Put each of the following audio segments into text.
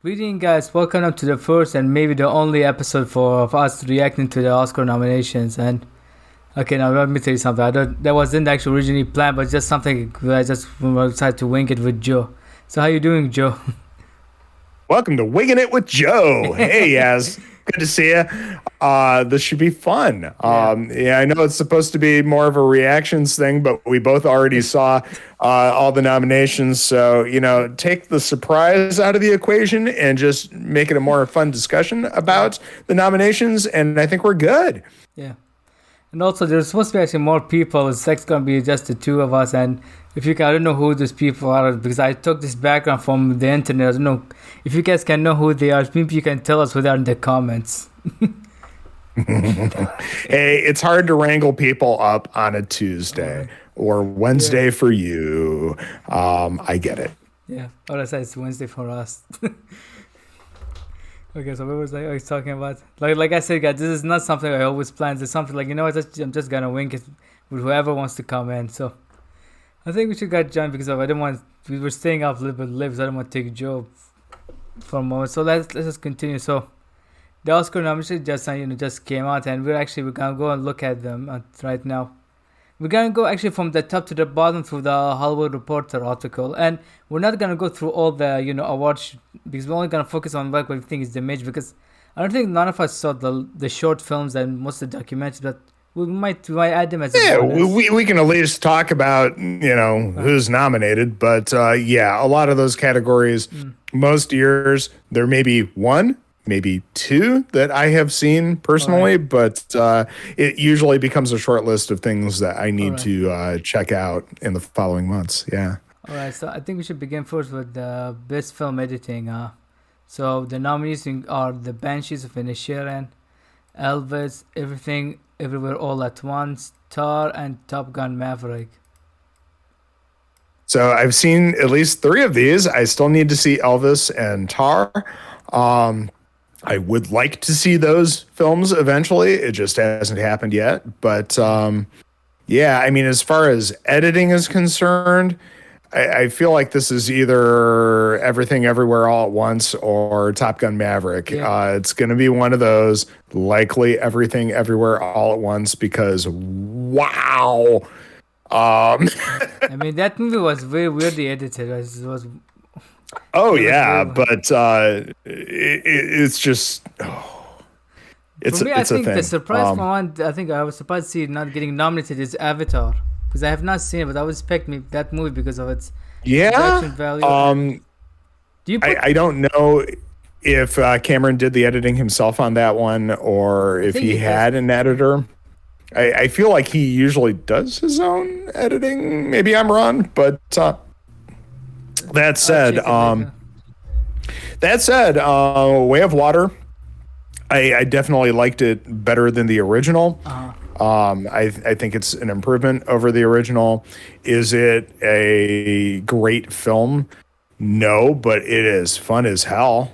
Greeting, guys. Welcome up to the first and maybe the only episode of us reacting to the Oscar nominations. And okay, now let me tell you something. That wasn't actually originally planned, but just something I just decided to wing it with Joe. So how you doing, Joe? Welcome to Wigging It with Joe. Hey, Yaz. Good to see you. This should be fun. Yeah, Yeah, I know it's supposed to be more of a reactions thing, but we both already saw all the nominations. So, take the surprise out of the equation and just make it a more fun discussion yeah, about the nominations. And I think we're good. yeah. And also, there's supposed to be actually more people. It's like gonna be just the two of us. And if you can, I don't know who these people are because I took this background from the internet. I don't know if you guys can know who they are. Maybe you can tell us who they are in the comments. Hey, it's hard to wrangle people up on a Tuesday or Yeah, Wednesday for you. I get it. yeah. Or I said it's Wednesday for us. Okay, so what was I always talking about? Like I said, guys, this is not something I always plan. It's something like I'm just gonna wing it with whoever wants to come in. So I think we should get John because I didn't want we were staying up a little bit late. So I don't want to take Joe for a moment. So let's just continue. So the Oscar nominations just came out, and we're gonna go and look at them right now. We're gonna go actually from the top to the bottom through the Hollywood Reporter article, and we're not gonna go through all the awards because we're only gonna focus on what we think is the major. Because I don't think none of us saw the short films and most of the documentaries, but we might add them as a Yeah, bonus. we can at least talk about, Uh, who's nominated. But yeah, a lot of those categories, mm, most years, there may be one, maybe two that I have seen all right, personally, but it usually becomes a short list of things that I all need right, to check out in the following months. Yeah. all right. So I think we should begin first with the best film editing. So the nominees are The Banshees of Inisherin, Elvis, Everything Everywhere All at Once, Tar, and Top Gun Maverick. So I've seen at least three of these. I still need to see Elvis and Tar. Um, I would like to see those films eventually. It just hasn't happened yet. But Yeah. yeah, I mean, as far as editing is concerned, I feel like this is either Everything Everywhere All at Once or Top Gun Maverick. Yeah. It's going to be one of those, likely Everything Everywhere All at Once, because wow. Um, Yeah. I mean, that movie was very weirdly edited. oh, It was yeah, very. but it's just, For me, I it's a think the thing. surprise for one, I think I was surprised to see it not getting nominated is Avatar. Because I have not seen it, but I would expect me that movie because of its Yeah. production value. And Um, do you put, I don't know if Cameron did the editing himself on that one or I if think he he does. had an editor. I feel like he usually does his own editing. Maybe I'm wrong, but that I'll said, check it later. Way of Water, I definitely liked it better than the original. Uh, I think it's an improvement over the original. Is it a great film? No, but it is fun as hell.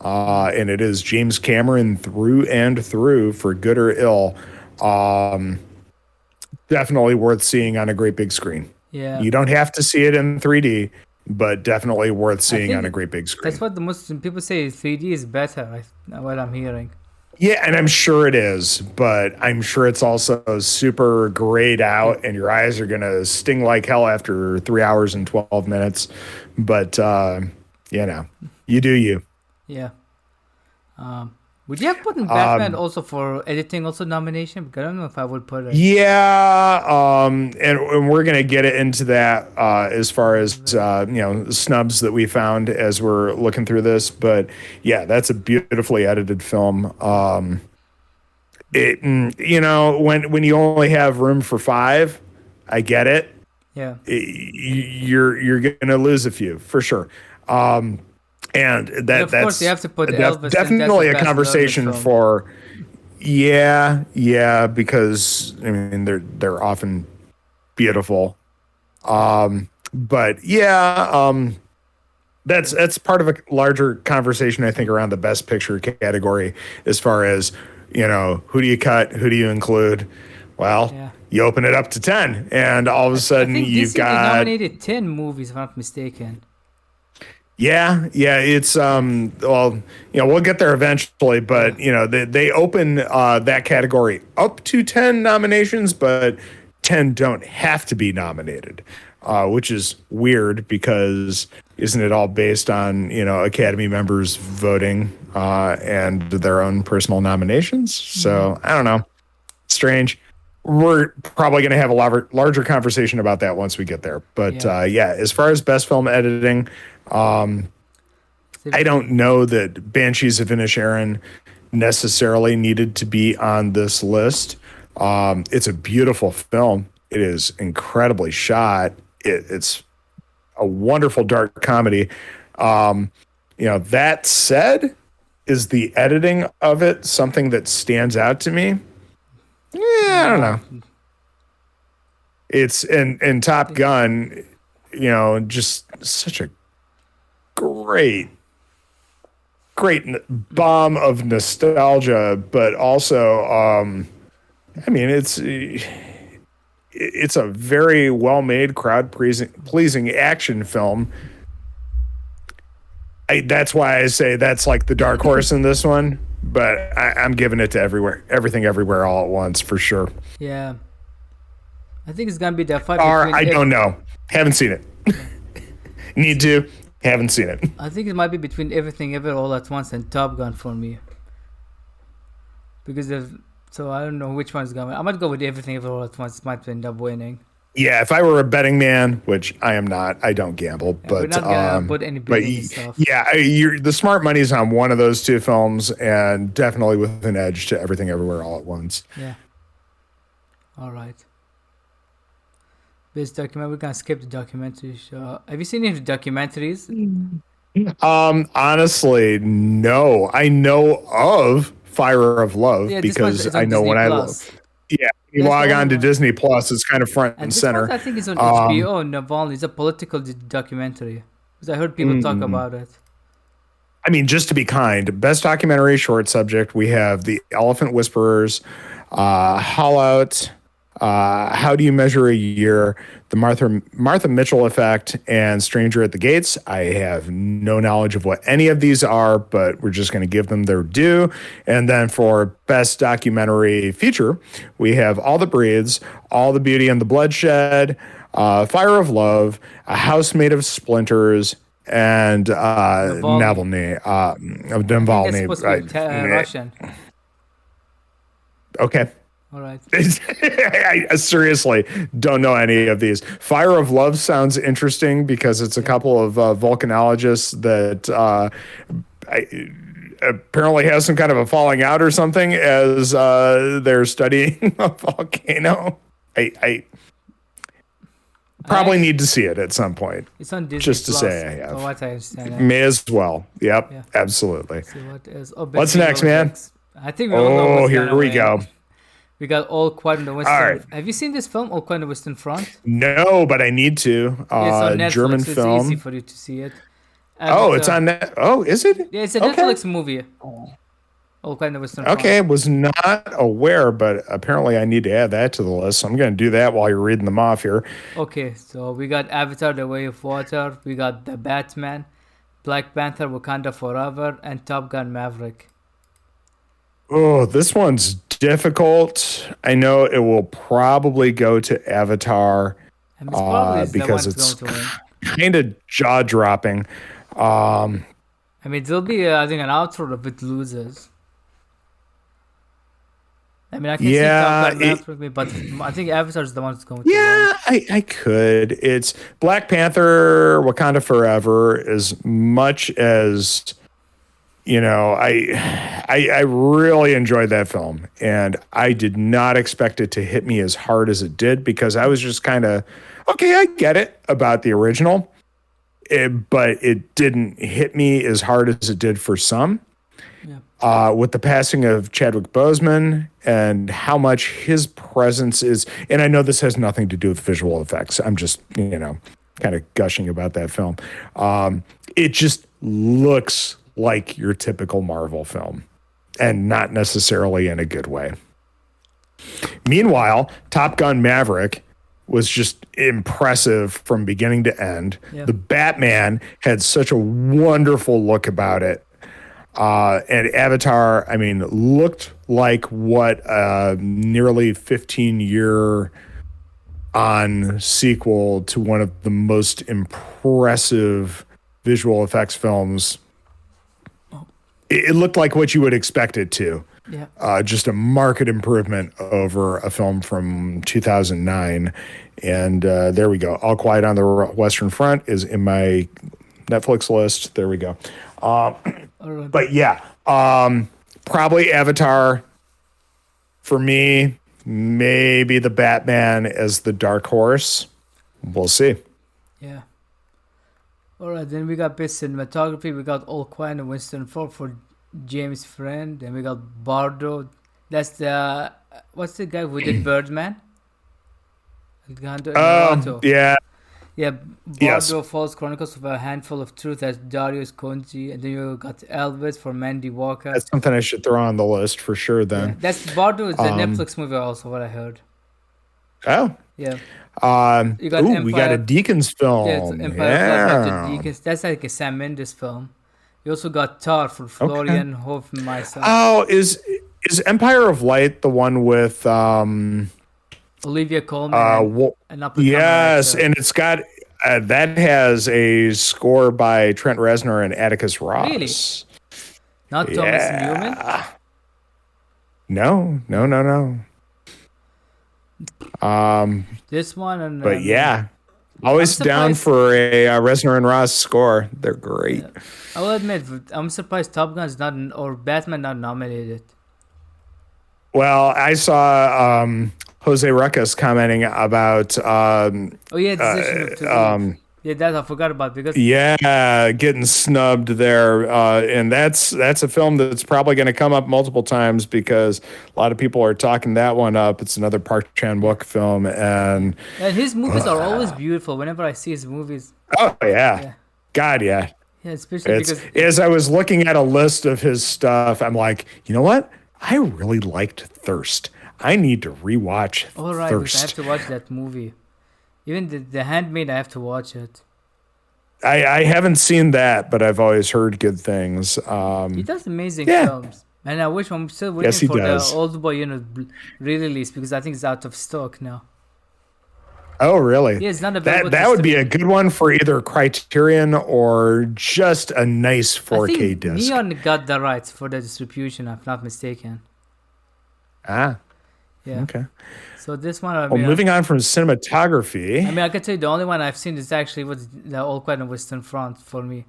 mm, And it is James Cameron through and through, for good or ill. Um, Definitely worth seeing on a great big screen. yeah. You don't have to see it in 3D, but definitely worth I seeing on a think great big that's screen. what the most people say 3D is better, what I'm hearing. Yeah, and I'm sure it is, but I'm sure it's also super grayed Yeah. out, and your eyes are gonna sting like hell after 3 hours and 12 minutes. But you know, you do you. Yeah. Um, would you have put in Batman Um, also for editing also nomination? Because I don't know if I would put it. yeah, and we're gonna get it into that as far as snubs that we found as we're looking through this. But yeah, that's a beautifully edited film. When you only have room for five, I get it. Yeah. You're gonna lose a few for sure. And And of course, you have to put Elvis since that's the definitely a best Elvis conversation film. for. Yeah, because I mean they're often beautiful. But yeah, that's part of a larger conversation, I think, around the best picture category, as far as, who do you cut, who do you include? Well, Yeah. you open it up to 10, and all of a I sudden think you've this year they got. nominated 10 movies, if I'm not mistaken. Yeah, it's well, we'll get there eventually, but they open that category up to 10 nominations, but 10 don't have to be nominated, which is weird because isn't it all based on Academy members voting and their own personal nominations? So I don't know, strange. We're probably going to have a larger conversation about that once we get there. But as far as best film editing, I don't know that Banshees of Inisherin necessarily needed to be on this list. It's a beautiful film. It is incredibly shot. It's a wonderful dark comedy. That said, is the editing of it something that stands out to me? Yeah, I don't know. It's in Top Gun, just such a great bomb of nostalgia, but also, it's a very well-made, crowd-pleasing action film. That's why I say that's like the dark horse in this one. But I'm giving it to everything, everywhere, all at once for sure. Yeah, I think it's gonna be the fight. I don't know. Haven't seen it. Need to. Haven't seen it. I think it might be between Everything Ever All at Once and Top Gun for me. Because so I don't know which one's going. I might go with Everything Ever All at Once. It might end up winning. Yeah, if I were a betting man, which I am not, I don't gamble, Yeah, but we're not gonna put any betting stuff. Yeah, the smart money's on one of those two films, and definitely with an edge to Everything Everywhere All at Once. Yeah. All right. Best documentary. We're gonna skip the documentary show. Have you seen any documentaries? Honestly, no. I know of Fire of Love because I know Disney when Plus. you log on to Disney Plus, it's kind of front and center. One, I think it's on HBO. Navalny. It's a political documentary. Because I heard people talk about it. I mean, just to be kind, best documentary short subject, we have The Elephant Whisperers, Haul Out, How Do You Measure a Year, The Martha Mitchell Effect, and Stranger at the Gates. I have no knowledge of what any of these are, but we're just going to give them their due. And then for best documentary feature, we have All the Breeds, All the Beauty and the Bloodshed, Fire of Love, A House Made of Splinters, and Navalny. Russian. Okay. All right. I seriously don't know any of these. Fire of Love sounds interesting because it's a couple of volcanologists that apparently has some kind of a falling out or something as they're studying a volcano. I probably need to see it at some point. It's on Disney just to Plus, say I have. For what I understand. May as well. Yep, yeah. Absolutely. So what is, what's next, man? I think we all know what's here we go. We got All Quiet on the Western. All right. Have you seen this film, All Quiet on the Western Front? No, but I need to. It's on Netflix, German so film. It's easy for you to see it. It's on net. Oh, is it? Yeah, it's a Netflix movie. All Quiet on the Western Front. Okay, was not aware, but apparently I need to add that to the list. So I'm going to do that while you're reading them off here. Okay, so we got Avatar: The Way of Water. We got The Batman, Black Panther: Wakanda Forever, and Top Gun: Maverick. Oh, this one's difficult. I know it will probably go to Avatar because it's kind of jaw-dropping. I mean, there'll be, I think, an outro if it loses. I mean, I can see Top Gun Maverick, but I think Avatar's the one that's going to win. I could. It's Black Panther, Wakanda Forever, as much as... I really enjoyed that film, and I did not expect it to hit me as hard as it did because I was just kind of, okay, I get it about the original, but it didn't hit me as hard as it did for some. Yeah. With the passing of Chadwick Boseman and how much his presence is, and I know this has nothing to do with visual effects. I'm just, kind of gushing about that film. It just looks like your typical Marvel film, and not necessarily in a good way. Meanwhile, Top Gun Maverick was just impressive from beginning to end. Yeah. The Batman had such a wonderful look about it. And Avatar, I mean, looked like what a nearly 15-year on sequel to one of the most impressive visual effects films. It looked like what you would expect it to. Yeah. Just a marked improvement over a film from 2009. And there we go. All Quiet on the Western Front is in my Netflix list. There we go. But yeah, probably Avatar for me, maybe the Batman as the dark horse. We'll see. Yeah. All right, then we got best cinematography. We got All Quiet on the Western Front for James Friend, and we got Bardo. That's the what's the guy who did Birdman? Alejandro Yeah. Yeah, Bardo, Yes. False Chronicles of a Handful of Truth. That's Darius Conji, and then you got Elvis for Mandy Walker. That's something I should throw on the list for sure Yeah, then. that's Bardo is the Netflix movie also. What I heard. Oh. Yeah, you got We got a Empire. Deacons Yeah, it's film. Empire of Light After Yeah. Deacons. That's like a Sam Mendes film. You also got Tar for Florian Hofmeister. Oh, is Empire of Light the one with Olivia Colman and up and yes, and it's got that has a score by Trent Reznor and Atticus Ross. Really? Not Thomas Newman. No. This one and But yeah, always down surprised- for a Reznor and Ross score. They're great. I will admit, I'm surprised Top Gun's not or Batman not nominated. Well, I saw Jose Ruckus commenting about Oh yeah, decision to leave. Yeah, that I forgot about because getting snubbed there, and that's a film that's probably going to come up multiple times because a lot of people are talking that one up. It's another Park Chan-wook film, and his movies are always beautiful. Whenever I see his movies, yeah. God, yeah. yeah, especially It's, because as I was looking at a list of his stuff, I'm like, you know what? I really liked Thirst. I need to rewatch all right, because I have Thirst. to watch that movie. Even the Handmaid, I have to watch it. I haven't seen that, but I've always heard good things. He does amazing yeah. films, and I wish I'm still waiting Yes, he for does. the Old Boy, re-release because I think it's out of stock now. Oh, really? Yeah, it's not available. That would be a good one for either Criterion or just a nice I 4K think disc. Neon got the rights for the distribution, if I'm not mistaken. Ah, Yeah. okay. So this one, Well, moving on from cinematography. I mean, I can tell you the only one I've seen is actually was the All Quiet on the Western Front for me.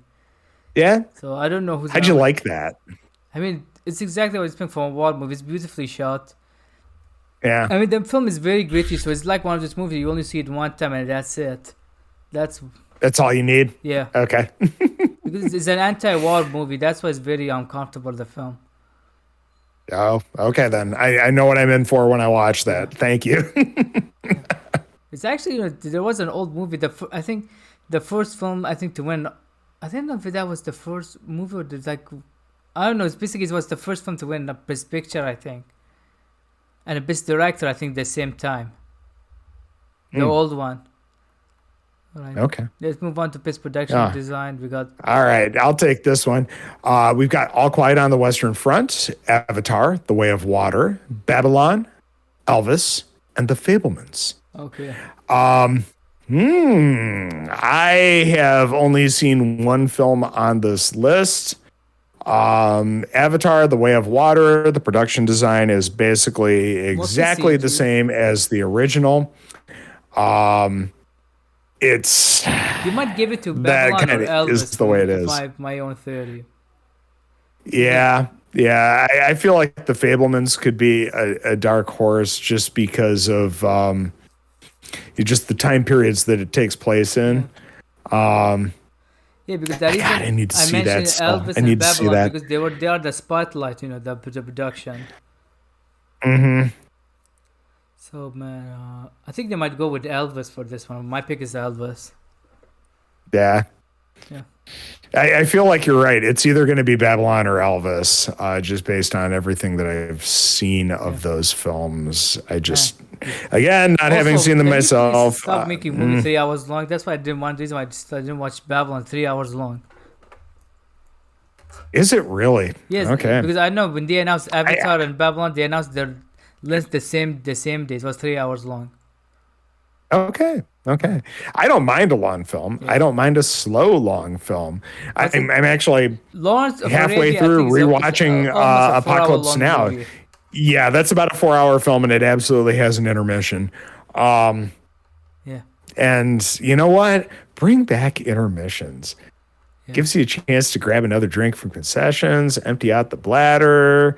Yeah? So I don't know who's. How'd you like that? I mean, it's exactly what it's been for a war movie. It's beautifully shot. Yeah. I mean, the film is very gritty, so it's like one of those movies you only see it one time and that's it. That's That's all you need? yeah. Okay. Because it's an anti-war movie. That's why it's very uncomfortable. The film. Oh, okay then. I know what I'm in for when I watch that. Thank you. It's actually there was an old movie. I think the first film to win. I don't know if that was the first movie or I don't know. It's basically it was the first film to win the best picture, I think, and the best director, I think, the same time. The old one. All right. Okay. Let's move on to best production design. We got All right, I'll take this one. We've got All Quiet on the Western Front, Avatar, The Way of Water, Babylon, Elvis, and The Fablemans. okay. I have only seen one film on this list. Avatar, The Way of Water, the production design is basically exactly the CG? same as the original. It's You might give it to That Babylon or kinda Elvis. is the way it is. My own theory. yeah. I feel like The Fablemans could be a dark horse just because of just the time periods that it takes place in. Yeah, because that God, I need to see that mentioned still. Elvis I need and to see Babylon that. because they are the spotlight, the production. Mm-hmm. So man, I think they might go with Elvis for this one. My pick is Elvis. Yeah. Yeah. I feel like you're right. It's either going to be Babylon or Elvis, just based on everything that I've seen of those films. I just, Again, not having Also, seen them can you please myself. stop making movies 3 hours long? That's why I didn't want. Reason why I didn't watch Babylon 3 hours long. Is it really? Yes, Okay. because I know when they announced Avatar and Babylon, they announced their length the same day. It was 3 hours long. Okay. Okay. I don't mind a long film. Yeah. I don't mind a slow long film. I'm actually Lawrence of halfway Arabia, I through think, is rewatching almost a 4 hour Apocalypse long Now. movie. Yeah, that's about a 4 hour film, and it absolutely has an intermission. Yeah. And you know what? Bring back intermissions. Yeah. Gives you a chance to grab another drink from concessions, empty out the bladder,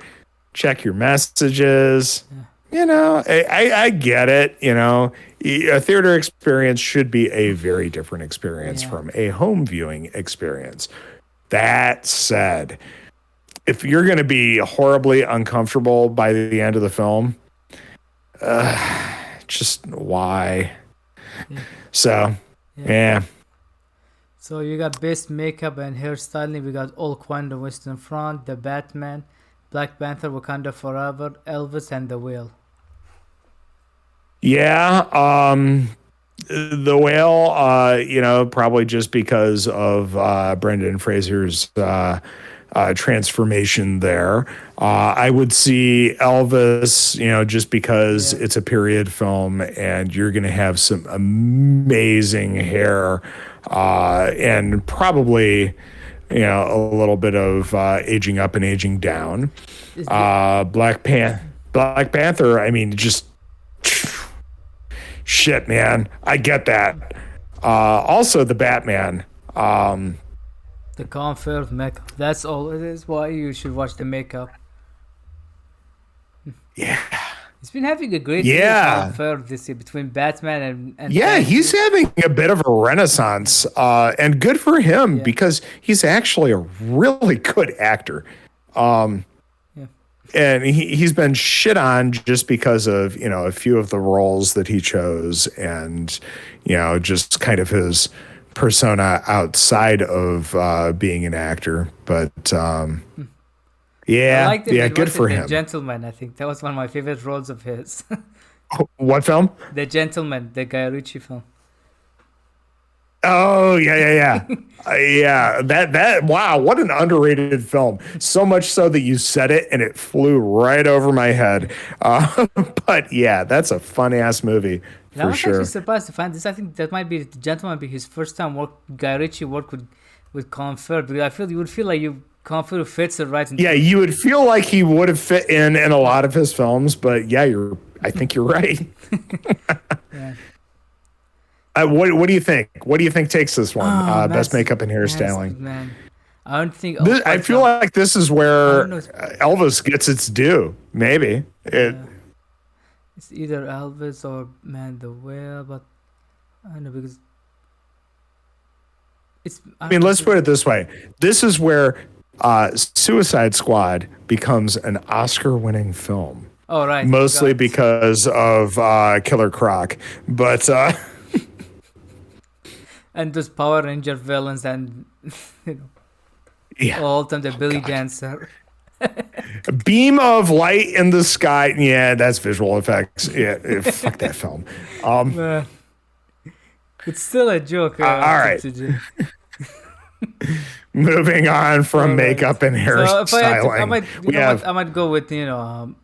check your messages. Yeah. You know, I get it. You know, a theater experience should be a very different experience from a home viewing experience. That said, if you're going to be horribly uncomfortable by the end of the film, just why? Yeah. So, yeah. So you got best makeup and hairstyling. We got All Quiet on the Western Front, The Batman, Black Panther, Wakanda Forever, Elvis, and The Whale. Yeah, the Whale, you know, probably just because of Brendan Fraser's transformation there. I would see Elvis, you know, just because it's a period film and you're going to have some amazing hair and probably, you know, a little bit of aging up and aging down. Black Panther, I mean, just shit, man. I get that. Also, the Batman. The confirmed makeup. That's all it is. Why you should watch the makeup. Yeah. He's been having a great year this year between Batman and yeah, he's having a bit of a renaissance, and good for him because he's actually a really good actor. And he's been shit on just because of, you know, a few of the roles that he chose and, you know, just kind of his persona outside of being an actor. But yeah, good for him. The Gentleman, I think that was one of my favorite roles of his. What film? The Gentleman, the Guy Ritchie film. Oh, yeah. That wow, what an underrated film. So much so that you said it and it flew right over my head. But yeah, that's a fun ass movie for I was sure. actually surprised to find this. I think that might be The Gentleman be his first time Guy Ritchie worked with Colin Firth, because I feel you would feel like Colin Firth fits it right into. Yeah, you would feel like he would have fit in a lot of his films, but yeah, I think you're right. Yeah. What do you think? What do you think takes this one? Best makeup and hairstyling. Man, I don't think. I feel like this is where Elvis gets its due. Maybe it's either Elvis or The Whale, but I don't know because it's. I mean, let's put it this way: this is where Suicide Squad becomes an Oscar-winning film. Oh right, mostly because of Killer Croc, but. And those Power Ranger villains and, you know, all the time the Billy Dancer. Beam of light in the sky. Yeah, that's visual effects. Yeah, fuck that film. It's still a joke. All right. Moving on from makeup and hairstyling. I might go with, you know,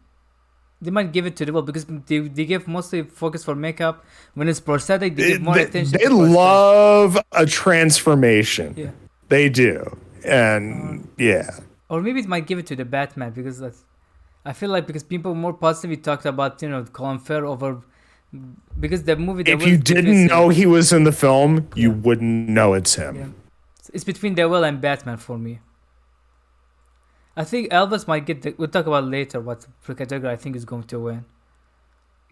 they might give it to the world because they give mostly focus for makeup. When it's prosthetic, they give more attention. They love a transformation. Yeah. They do. And Or maybe it might give it to the Batman because I feel like because people more positively talked about, you know, Colin Firth over because the movie. If you didn't know he was in the film, you wouldn't know it's him. Yeah. It's between The Will and Batman for me. I think Elvis might get we'll talk about later what category I think is going to win.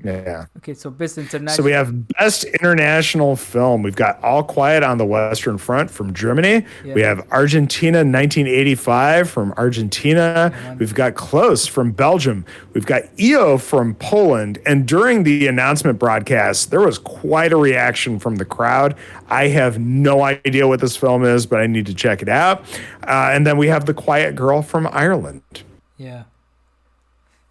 Yeah. Okay, so best international. So we have best international film. We've got All Quiet on the Western Front from Germany. Yeah. We have Argentina 1985 from Argentina. We've got Close from Belgium. We've got EO from Poland. And during the announcement broadcast, there was quite a reaction from the crowd. I have no idea what this film is, but I need to check it out. And then we have The Quiet Girl from Ireland. Yeah.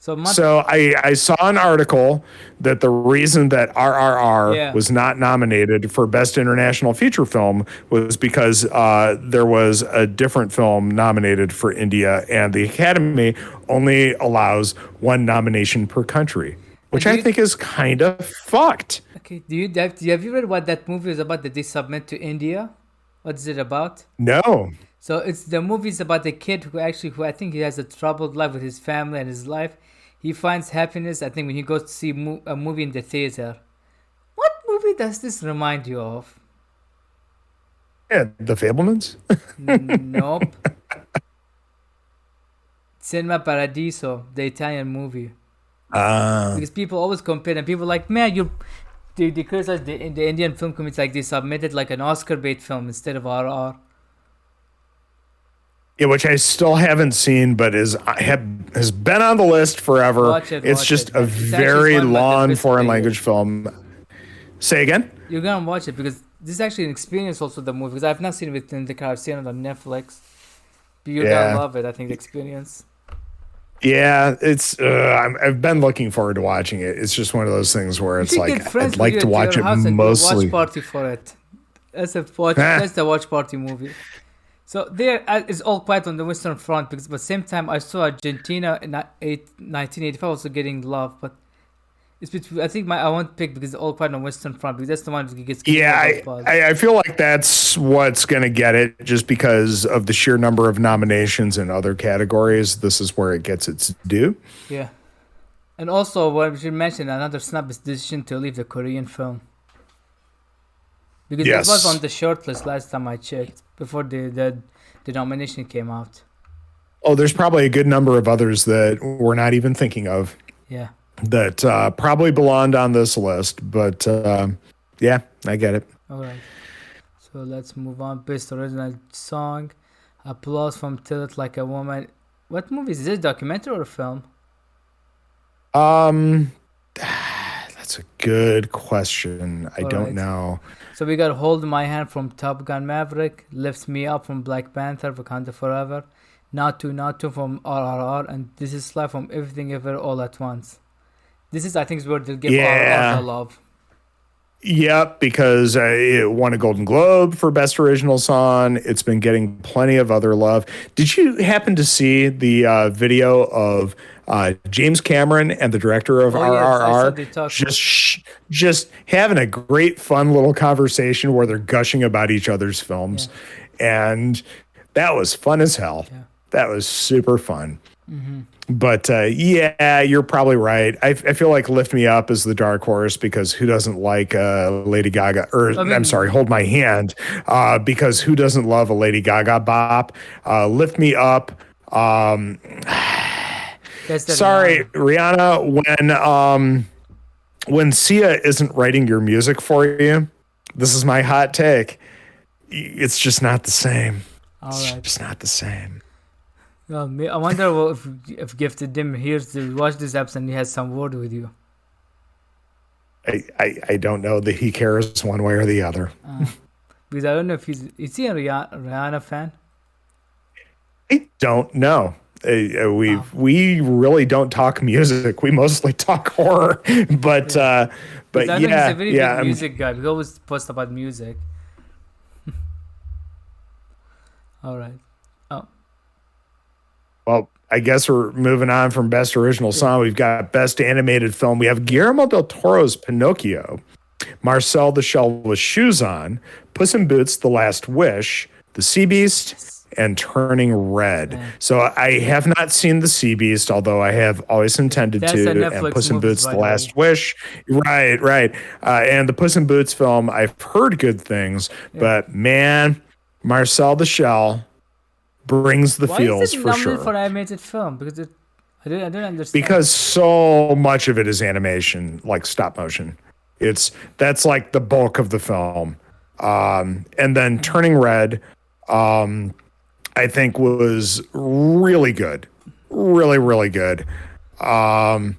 So I saw an article that the reason that RRR was not nominated for Best International Feature Film was because there was a different film nominated for India, and the Academy only allows one nomination per country, which I think is kind of fucked. Okay, have you read what that movie is about that they submit to India? What is it about? No. So the movie is about a kid who I think he has a troubled life with his family and his life. He finds happiness, I think, when he goes to see a movie in the theater. What movie does this remind you of? Yeah, The Fablemans? Nope. Cinema Paradiso, the Italian movie. Because people always compare, and people are like, man, they criticize the Indian film community, like they submitted like an Oscar bait film instead of RR. Yeah, which I still haven't seen, but has been on the list forever. It's just a very long foreign language film. Say again? You're gonna watch it because this is actually an experience also, the movie, because I've not seen it in the car, I've seen it on Netflix. But you're gonna love it, I think, the experience. Yeah, it's I've been looking forward to watching it. It's just one of those things where it's like I'd like to watch it mostly. Watch party for it. That's the watch party movie. So there is All Quiet on the Western Front, because at the same time I saw Argentina in 1985 also getting love, but it's between, I think I won't pick because All Quiet on the Western Front, because that's the one that gets. Yeah, I feel like that's what's gonna get it, just because of the sheer number of nominations in other categories. This is where it gets its due. Yeah, and also what we should mention, another snub is the decision to leave the Korean film. Because it was on the shortlist last time I checked, before the nomination came out. Oh, there's probably a good number of others that we're not even thinking of. Yeah. That probably belonged on this list, but yeah, I get it. All right. So let's move on. Best original song, Applause from Tell It Like a Woman. What movie is this? Documentary or a film? That's a good question. I don't know. So we got Hold My Hand from Top Gun Maverick, Lift Me Up from Black Panther, Wakanda Forever, Not To from RRR, and This Is Life from Everything Ever All at Once. This is, I think, is where they'll give RRR the love. Yep, because it won a Golden Globe for Best Original Song. It's been getting plenty of other love. Did you happen to see the video of James Cameron and the director of RRR just having a great, fun little conversation where they're gushing about each other's films? Yeah. And that was fun as hell. Yeah. That was super fun. Mm-hmm. But yeah, you're probably right. I feel like Lift Me Up is the dark horse, because who doesn't like Lady Gaga? I'm sorry, Hold My Hand, because who doesn't love a Lady Gaga bop? Lift Me Up. Sorry, Rihanna. When Sia isn't writing your music for you, this is my hot take. It's just not the same. It's just not the same. Well, I wonder if Gifted Dim hears to watch this episode and he has some word with you. I don't know that he cares one way or the other. Because I don't know if is he a Rihanna fan? I don't know. We really don't talk music. We mostly talk horror. But I know he's a very big music guy. We always post about music. All right. Well, I guess we're moving on from Best Original Song. We've got Best Animated Film. We have Guillermo del Toro's Pinocchio, Marcel the Shell with Shoes On, Puss in Boots: The Last Wish, The Sea Beast, and Turning Red. Yeah. So I have not seen The Sea Beast, although I have always intended to. And Puss in Boots: The Last Wish. Right. And the Puss in Boots film, I've heard good things, but man, Marcel the Shell brings the feels for sure. For animated film, because I didn't understand. Because so much of it is animation, like stop motion. That's like the bulk of the film. And then Turning Red, I think was really good, really good. I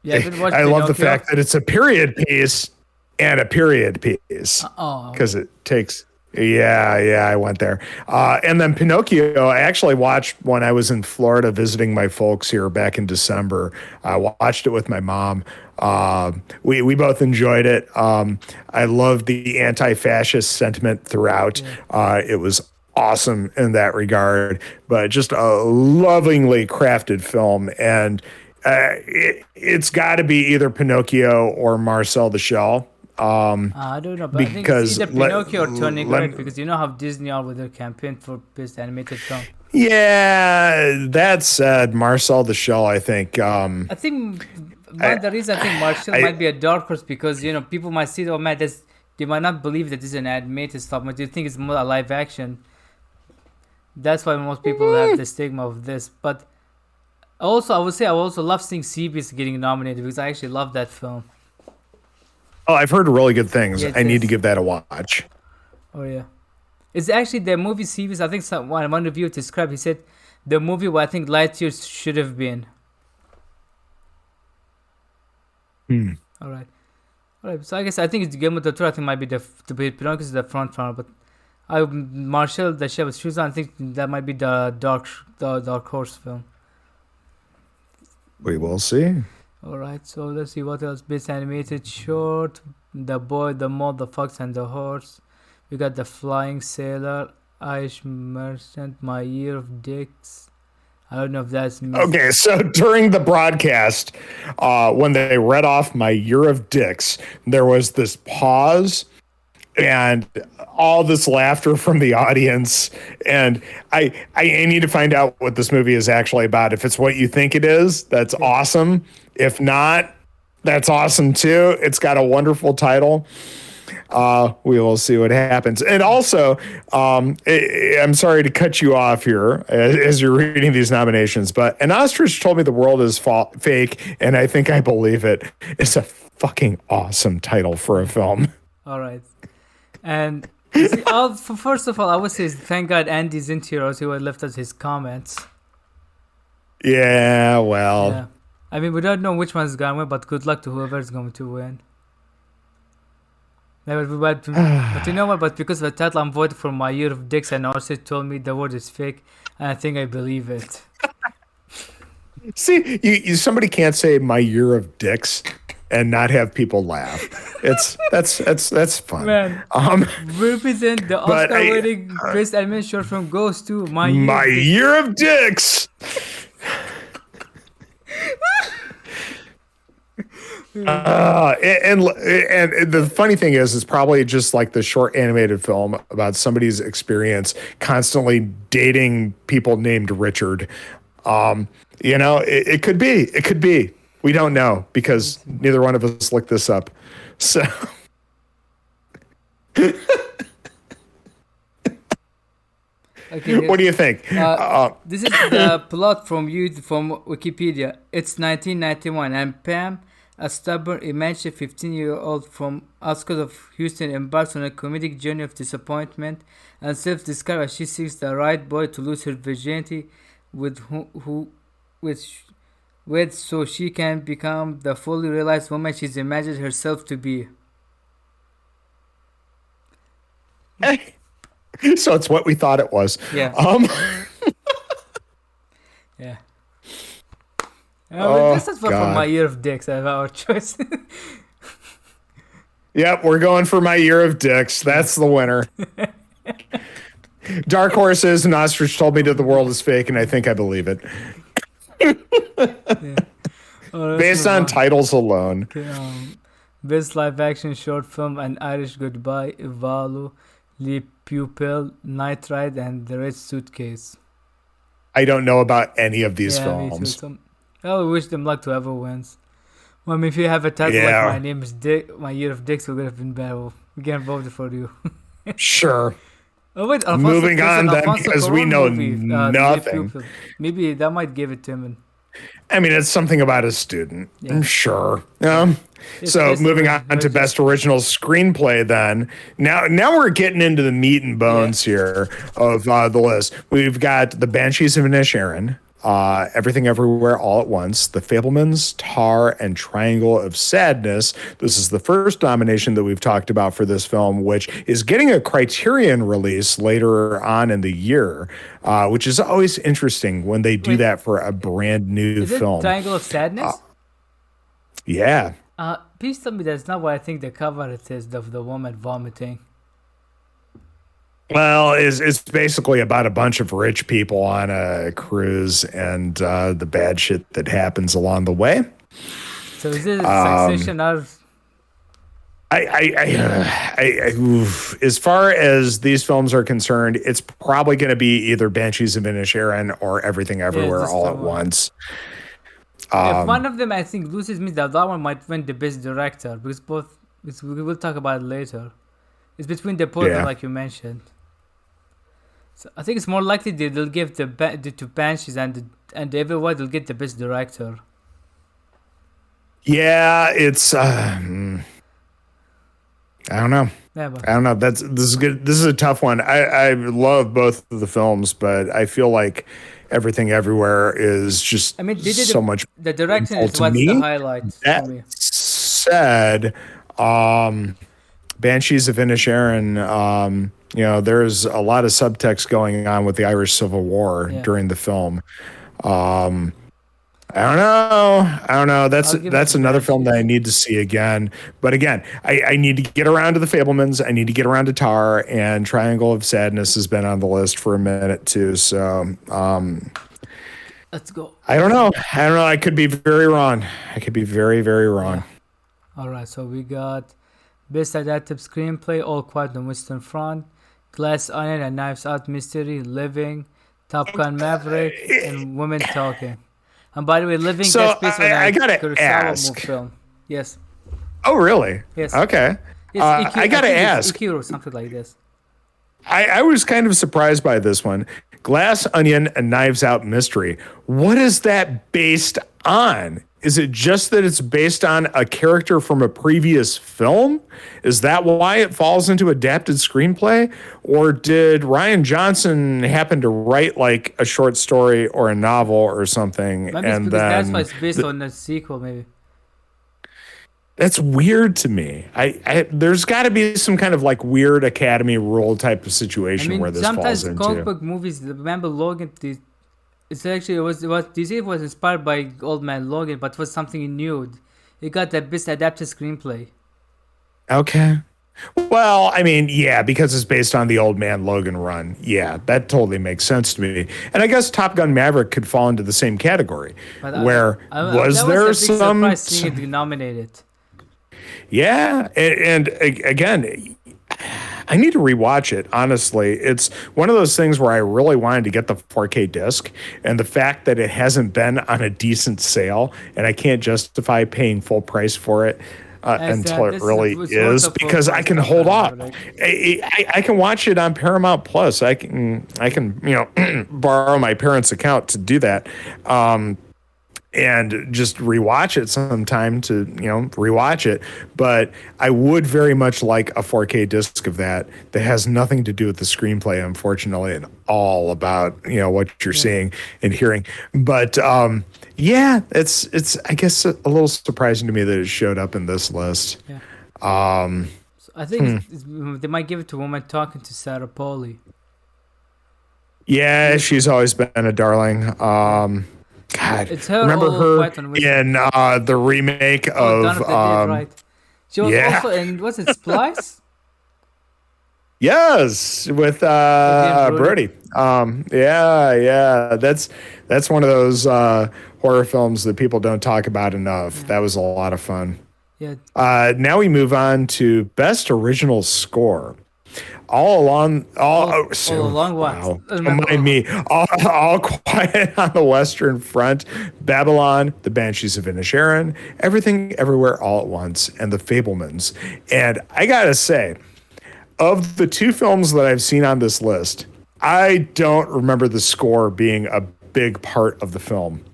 love the fact that it's a period piece and a period piece, because it takes Yeah, I went there. And then Pinocchio, I actually watched when I was in Florida visiting my folks here back in December. I watched it with my mom. We both enjoyed it. I loved the anti-fascist sentiment throughout. It was awesome in that regard, but just a lovingly crafted film. And it's got to be either Pinocchio or Marcel the Shell. I don't know, but I think it's Because either Pinocchio or Turning Red, because you know how Disney are with their campaign for best animated film. yeah, that said, Marcel the Shell, I think. I think one of the reasons I think Marshall might be a dark horse, because people might see, oh man, they might not believe that this is an animated stuff, but they think it's more a live action. That's why most people have the stigma of this. But also, I would say I also love seeing Seabeast getting nominated, because I actually love that film. Oh, I've heard really good things. Yeah, I need to give that a watch. Oh yeah, it's actually the movie Seabeast. I think one reviewer described. He said the movie where I think Lightyear should have been. All right. So I think it's Guillermo del Toro. I think might be Pinocchio is the front runner, but Marshall the Chef with Shoes on, I think that might be the dark horse film. We will see. All right, so let's see what else. Best animated short: The Boy, the Mole, the Fox, and the Horse. We got The Flying Sailor, Irish Merchant, My Year of Dicks. I don't know if that's me. Okay, so during the broadcast, when they read off My Year of Dicks, there was this pause and all this laughter from the audience. And I need to find out what this movie is actually about. If it's what you think it is, that's awesome. If not, that's awesome too. It's got a wonderful title. We will see what happens. And also, I'm sorry to cut you off here as you're reading these nominations, but An Ostrich Told Me the World is Fake, and I think I believe it. It's a fucking awesome title for a film. All right. And first of all, I would say thank God Andy's in here, else he would have left us his comments. Yeah, well. Yeah. I mean, we don't know which one's going to win, but good luck to whoever's going to win. But you know what? But because of the title, I'm voting for My Year of Dicks, and also told me the word is fake, and I think I believe it. See, somebody can't say My Year of Dicks and not have people laugh. That's fun. Man, represent the Oscar-winning best animated short film goes to My Year of Dicks. And the funny thing is, it's probably just like the short animated film about somebody's experience constantly dating people named Richard. It could be. We don't know because neither one of us looked this up. So. Okay, what do you think? This is the plot from Wikipedia. It's 1991, and Pam, a stubborn, imaginative 15-year-old from outskirts of Houston, embarks on a comedic journey of disappointment and self-discovery as she seeks the right boy to lose her virginity with so she can become the fully realized woman she's imagined herself to be. So it's what we thought it was. Yeah. Yeah. This is from My Year of Dicks. I have our choice. Yep, we're going for My Year of Dicks. That's the winner. Dark Horses, An Ostrich Told Me that the World is Fake, and I think I believe it. Yeah. Based on titles alone. Okay, best live action short film: An Irish Goodbye, Ivalu, Le Pupil, Night Ride, and The Red Suitcase. I don't know about any of these films. I wish them luck to whoever wins. Well, I mean, if you have a title like My Name is Dick, My Year of Dicks, we would have been better. We can vote for you. Sure. Oh wait, moving on then, because we know nothing. Maybe that might give it to him. I mean, it's something about a student. Yeah. Sure. So moving on to best original screenplay then. Now we're getting into the meat and bones here of the list. We've got The Banshees of Inisherin, Everything Everywhere All at Once, The Fablemans, Tar, and Triangle of Sadness. This is the first nomination that we've talked about for this film, which is getting a Criterion release later on in the year, which is always interesting when they do that for a brand new Is it film. Triangle of Sadness? Yeah. Please tell me that's not what I think the cover it is, of the woman vomiting. Well, it's basically about a bunch of rich people on a cruise and the bad shit that happens along the way. So is it Succession or? As far as these films are concerned, it's probably going to be either Banshees of Inisherin or Everything Everywhere just All the at one. Once. If one of them, I think, loses, means that one might win the best director, because both. We will talk about it later. It's between the both, like you mentioned. So I think it's more likely they'll give the to Banshees and everyone they'll get the best director. Yeah, it's. I don't know. Yeah, I don't know. This is good. This is a tough one. I love both of the films, but I feel like Everything Everywhere is just so much. The direction is to what's me. the highlight That for me. said, Banshees of Inisherin, there's a lot of subtext going on with the Irish Civil War during the film. I don't know. That's another film that I need to see again. But again, I need to get around to The Fablemans. I need to get around to Tar, and Triangle of Sadness has been on the list for a minute too. So let's go. I don't know. I could be very wrong. I could be very, very wrong. Yeah. All right. So we got Best Adapted Screenplay, All Quiet on the Western Front, Glass Onion and Knives Out Mystery, Living, Top Gun Maverick, and Women Talking. And by the way, Living gets based on a Kurosawa film. Yes. Oh, really? Yes. Okay. Yes, I gotta ask. Ikiro, something like this. I was kind of surprised by this one. Glass Onion and Knives Out Mystery. What is that based on? Is it just that it's based on a character from a previous film? Is that why it falls into adapted screenplay? Or did Rian Johnson happen to write like a short story or a novel or something? Maybe and it's because that's why it's based on the sequel, maybe. That's weird to me. There's got to be some kind of like weird Academy rule type of situation where this falls into. Sometimes comic book movies, remember Logan, it's actually, it was DC was inspired by Old Man Logan, but it was something new. It got the best adapted screenplay. Okay. Well, I mean, yeah, because it's based on the Old Man Logan run. Yeah, that totally makes sense to me. And I guess Top Gun Maverick could fall into the same category. But there some surprise seeing it nominated? Yeah, and again, I need to rewatch it, honestly. It's one of those things where I really wanted to get the 4K disc, and the fact that it hasn't been on a decent sale, and I can't justify paying full price for it until it really is, because I can hold off. I can watch it on Paramount Plus. I can borrow my parents' account to do that. And just rewatch it sometime to, rewatch it. But I would very much like a 4K disc of that has nothing to do with the screenplay, unfortunately, and all about, what you're seeing and hearing. But it's I guess a little surprising to me that it showed up in this list. Yeah. So I think they might give it to Woman Talking to Sarah Polley. Yeah, she's always been a darling. God, it's her remember her in the remake of right. She was also in, was it Splice? Yes, with Brody. That's one of those horror films that people don't talk about enough. That was a lot of fun. Yeah. Now we move on to Best Original Score. All Along What? Wow. Remind me. All Quiet on the Western Front, Babylon, The Banshees of Inisherin, Everything Everywhere All at Once, and The Fablemans. And I gotta say, of the two films that I've seen on this list, I don't remember the score being a big part of the film.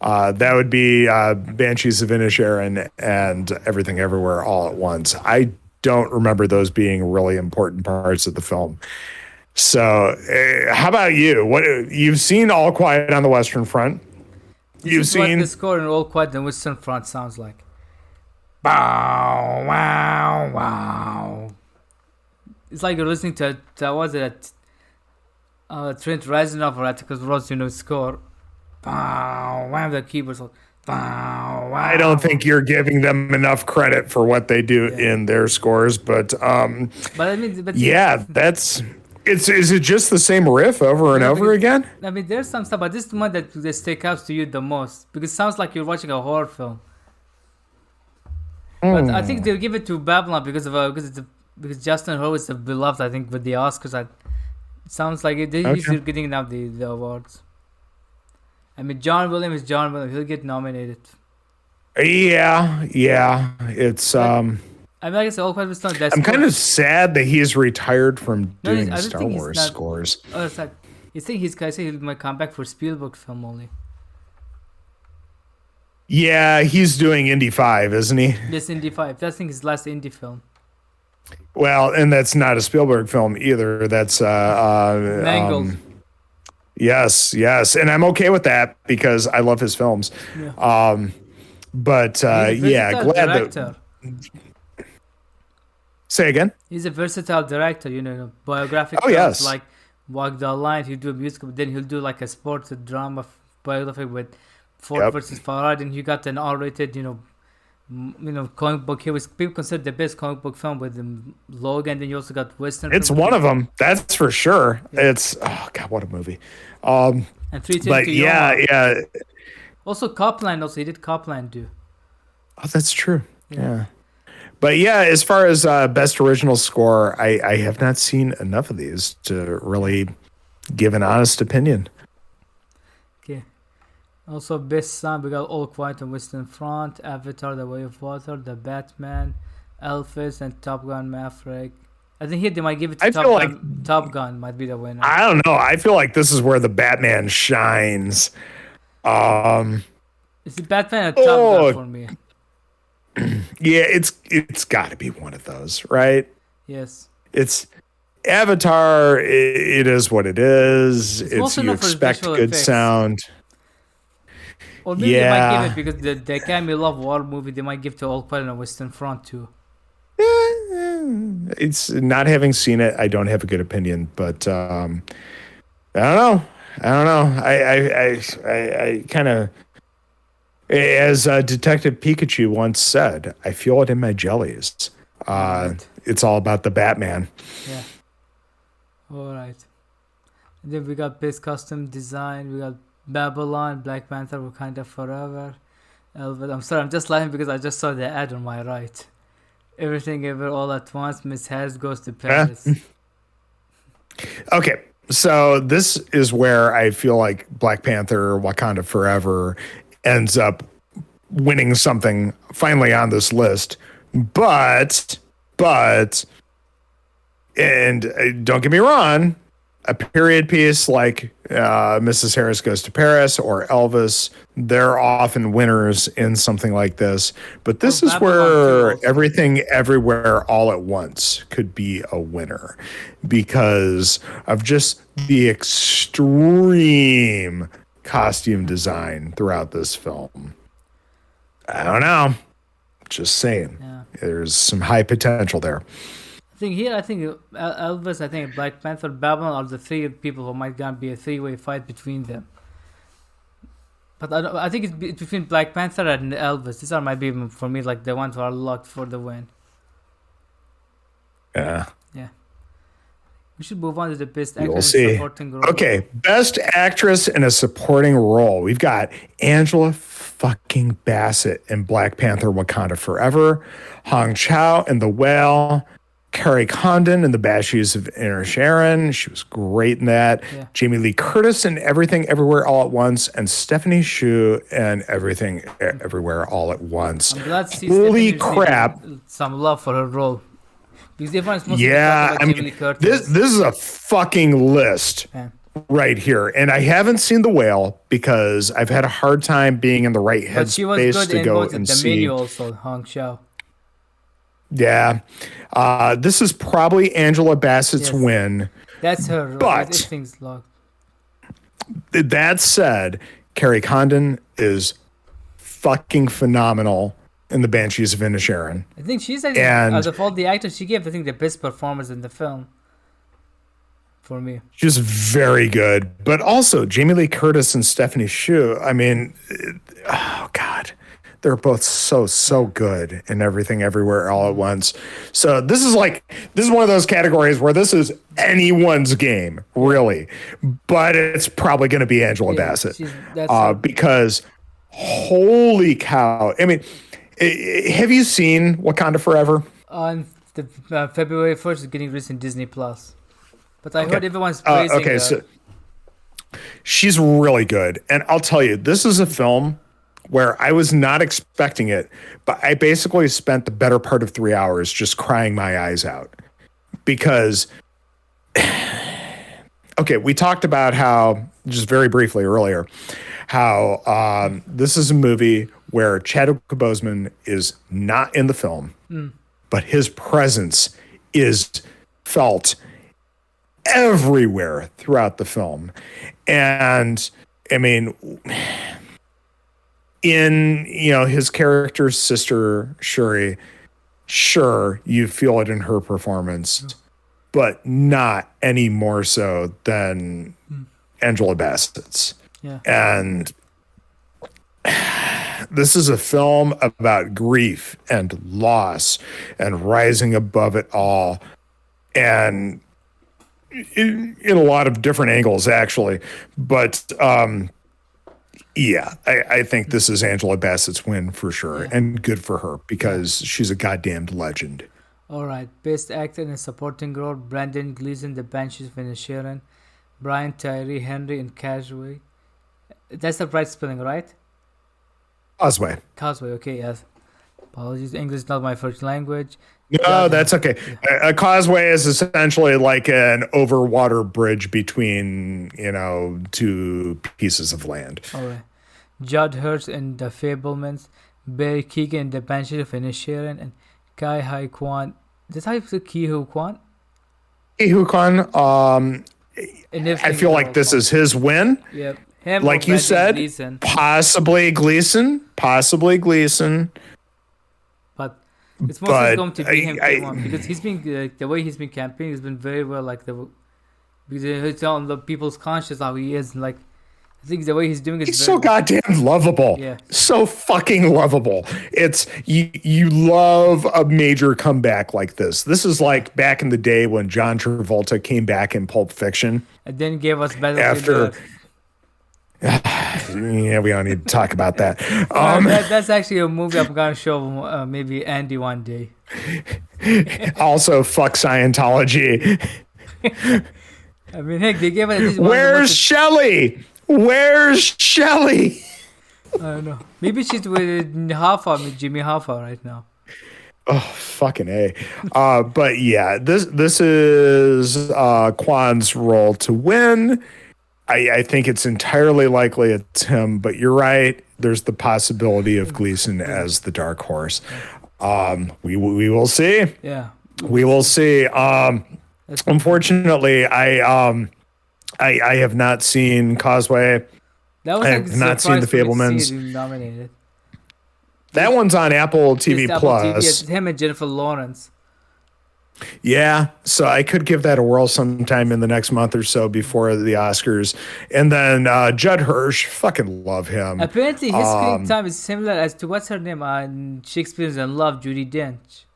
That would be Banshees of Inisherin and Everything Everywhere All at Once. I don't remember those being really important parts of the film. So, how about you? What you've seen All Quiet on the Western Front? This You've is what the seen score in All Quiet on the Western Front sounds like. Bow, wow, wow. It's like you're listening to what was it? Trent Reznor or Atticus Ross, score. Bow, wow, the keyboards. Bow, I wow. don't think you're giving them enough credit for what they do Yeah. in their scores, but But I mean, but yeah, that's it's is it just the same riff over and no, over because, again? I mean, there's some stuff, but this is the one that stick out to you the most because it sounds like you're watching a horror film. But I think they'll give it to Babylon because Justin Hurwitz is beloved. I think with the Oscars, it sounds like he's Okay. getting now the awards. I mean, John Williams is John Williams. He'll get nominated. Yeah, yeah. It's But I mean, like I said, all Quiet was not that. I'm kind of sad that he's retired from No, doing I don't Star think he's Wars not. scores. Oh, it's like you think he's guy say he might come back for Spielberg film only. Yeah, he's doing Indy 5, isn't he? This Indie 5. That's I think his last indie film. Well, and that's not a Spielberg film either. That's Mangled. yes, yes, and I'm okay with that because I love his films. Yeah. But He's a yeah, versatile glad director. that. Say again. He's a versatile director, biographic Oh, films yes. like Walk the Line. He'll do a musical, but then he'll do like a sports drama biography with Ford Yep. versus Ferrari. And you got an R-rated, comic book. He was people considered the best comic book film with Logan. Then you also got Western. It's film one with of them. That's for sure. It's oh god, what a movie. and 310 But to yeah, Yuma. yeah. Also Copland. Also he did Copland do. Oh, that's true. Yeah. But yeah, as far as best original score, I have not seen enough of these to really give an honest opinion. Okay. Also, best song we got All Quiet on Western Front, Avatar: The Way of Water, The Batman, Elvis, and Top Gun: Maverick. I think here they might give it to I Top feel Gun. like- Top Gun might be the winner. I don't know. I feel like this is where the Batman shines. Is it Batman or Top Oh. Gun for me? Yeah, it's got to be one of those, right? Yes. It's Avatar. It is what it is. It's It's also you known for its expect visual good effects. sound. Or maybe they might Yeah. give it because the Academy love war movie. They might give to All Quiet on Western Front too. It's not having seen it. I don't have a good opinion, but I don't know. I kind of, as Detective Pikachu once said, I feel it in my jellies. Right. It's all about the Batman. Yeah. All right. And then we got best costume design. We got Babylon, Black Panther, Wakanda Forever, Elvis. I'm sorry, I'm just laughing because I just saw the ad on my right. Everything Ever All at Once. Miss Harris Goes to Paris. Okay, so this is where I feel like Black Panther, Wakanda Forever ends up winning something finally on this list. But, and don't get me wrong, a period piece like Mrs. Harris Goes to Paris or Elvis, they're often winners in something like this. But this is Babylon too, where also. Everything Everywhere All at Once could be a winner because of just the extreme costume design throughout this film. I don't know. Just saying. Yeah. There's some high potential there. I think Elvis, I think Black Panther, Babylon are the three people who might gonna be a three-way fight between them. But I think it's between Black Panther and Elvis. These are might be for me like the ones who are locked for the win. Yeah. Yeah. We should move on to the best We'll actress see. supporting role. Okay, best actress in a supporting role. We've got Angela fucking Bassett in Black Panther: Wakanda Forever, Hong Chow in The Whale, Carrie Condon in The Banshees of Inisherin. She was great in that. Yeah. Jamie Lee Curtis in Everything Everywhere All at Once, and Stephanie Hsu in Everything Everywhere All at Once. I'm glad to see Holy Stephanie crap. receiving some love for her role. Because everyone's mostly Yeah, talking I about Jamie mean, Lee Curtis. this is a fucking list. Yeah. Right here. And I haven't seen The Whale because I've had a hard time being in the right But she was headspace good to in go both and the see. menu also, Hong Chow. Yeah. This is probably Angela Bassett's Yes. win That's her. But Everything's locked. that said, Carrie Condon is fucking phenomenal in the Banshees of Inisherin. I think she's like, And out of all the actors, she gave, I think, the best performance in the film. For me. she's very good. But also Jamie Lee Curtis and Stephanie Hsu. I mean, oh God. They're both so good in Everything Everywhere All at Once. So this is one of those categories where this is anyone's game, really. But it's probably going to be Angela Bassett. Because holy cow. I mean, have you seen Wakanda Forever? On the February 1st, is getting released in Disney Plus. But I heard everyone's praising her. So she's really good. And I'll tell you, this is a film where I was not expecting it, but I basically spent the better part of 3 hours just crying my eyes out. Because, okay, we talked about how, just very briefly earlier, how this is a movie where Chadwick Boseman is not in the film, but his presence is felt everywhere throughout the film. And, I mean... in his character's sister Shuri, sure, you feel it in her performance, but not any more so than Angela Bassett's. And this is a film about grief and loss and rising above it all, and in a lot of different angles, actually. But yeah, I think this is Angela Bassett's win for sure, and good for her because she's a goddamned legend. All right, best actor in a supporting role: Brendan Gleeson, The Banshees of Inisherin, Brian Tyree Henry in Causeway. That's the right spelling, right? Causeway. Okay, yes. Apologies, English is not my first language. No, that's okay. A causeway is essentially like an overwater bridge between, two pieces of land. All right. Judd Hirsch in The Fablemans, Barry Keoghan in The Banshees of Inisherin, and Kai Hai Kwan. Is this how you say Ki Hu Kwan? Ki Hu Kwan, I feel like this is his win. Yep. Him, like you said, possibly Gleeson. But it's mostly going to be him because he's been the way he's been campaigning has been very well, because it's on the people's conscious how he is. Like, I think the way he's doing it. He's so goddamn lovable. Yeah. So fucking lovable. It's you love a major comeback like this. This is like back in the day when John Travolta came back in Pulp Fiction. And then gave us better after. Yeah, we don't need to talk about that. That's actually a movie I'm gonna show maybe Andy one day. Also, fuck Scientology. I mean, heck, they gave it. Where's Shelley? Where's Shelley? I don't know. Maybe she's with Jimmy Hoffa right now. Oh, fucking A. But yeah, this is Kwan's role to win. I think it's entirely likely it's him, but you're right. There's the possibility of Gleeson as the dark horse. We will see. Yeah, we will see. Unfortunately, I have not seen Causeway. I have not seen The Fablemans. Nominated. That one's on Apple TV Plus. It's him and Jennifer Lawrence. Yeah, so I could give that a whirl sometime in the next month or so before the Oscars. And then Judd Hirsch, fucking love him. Apparently his screen time is similar as to what's her name on Shakespeare's in Love, Judi Dench.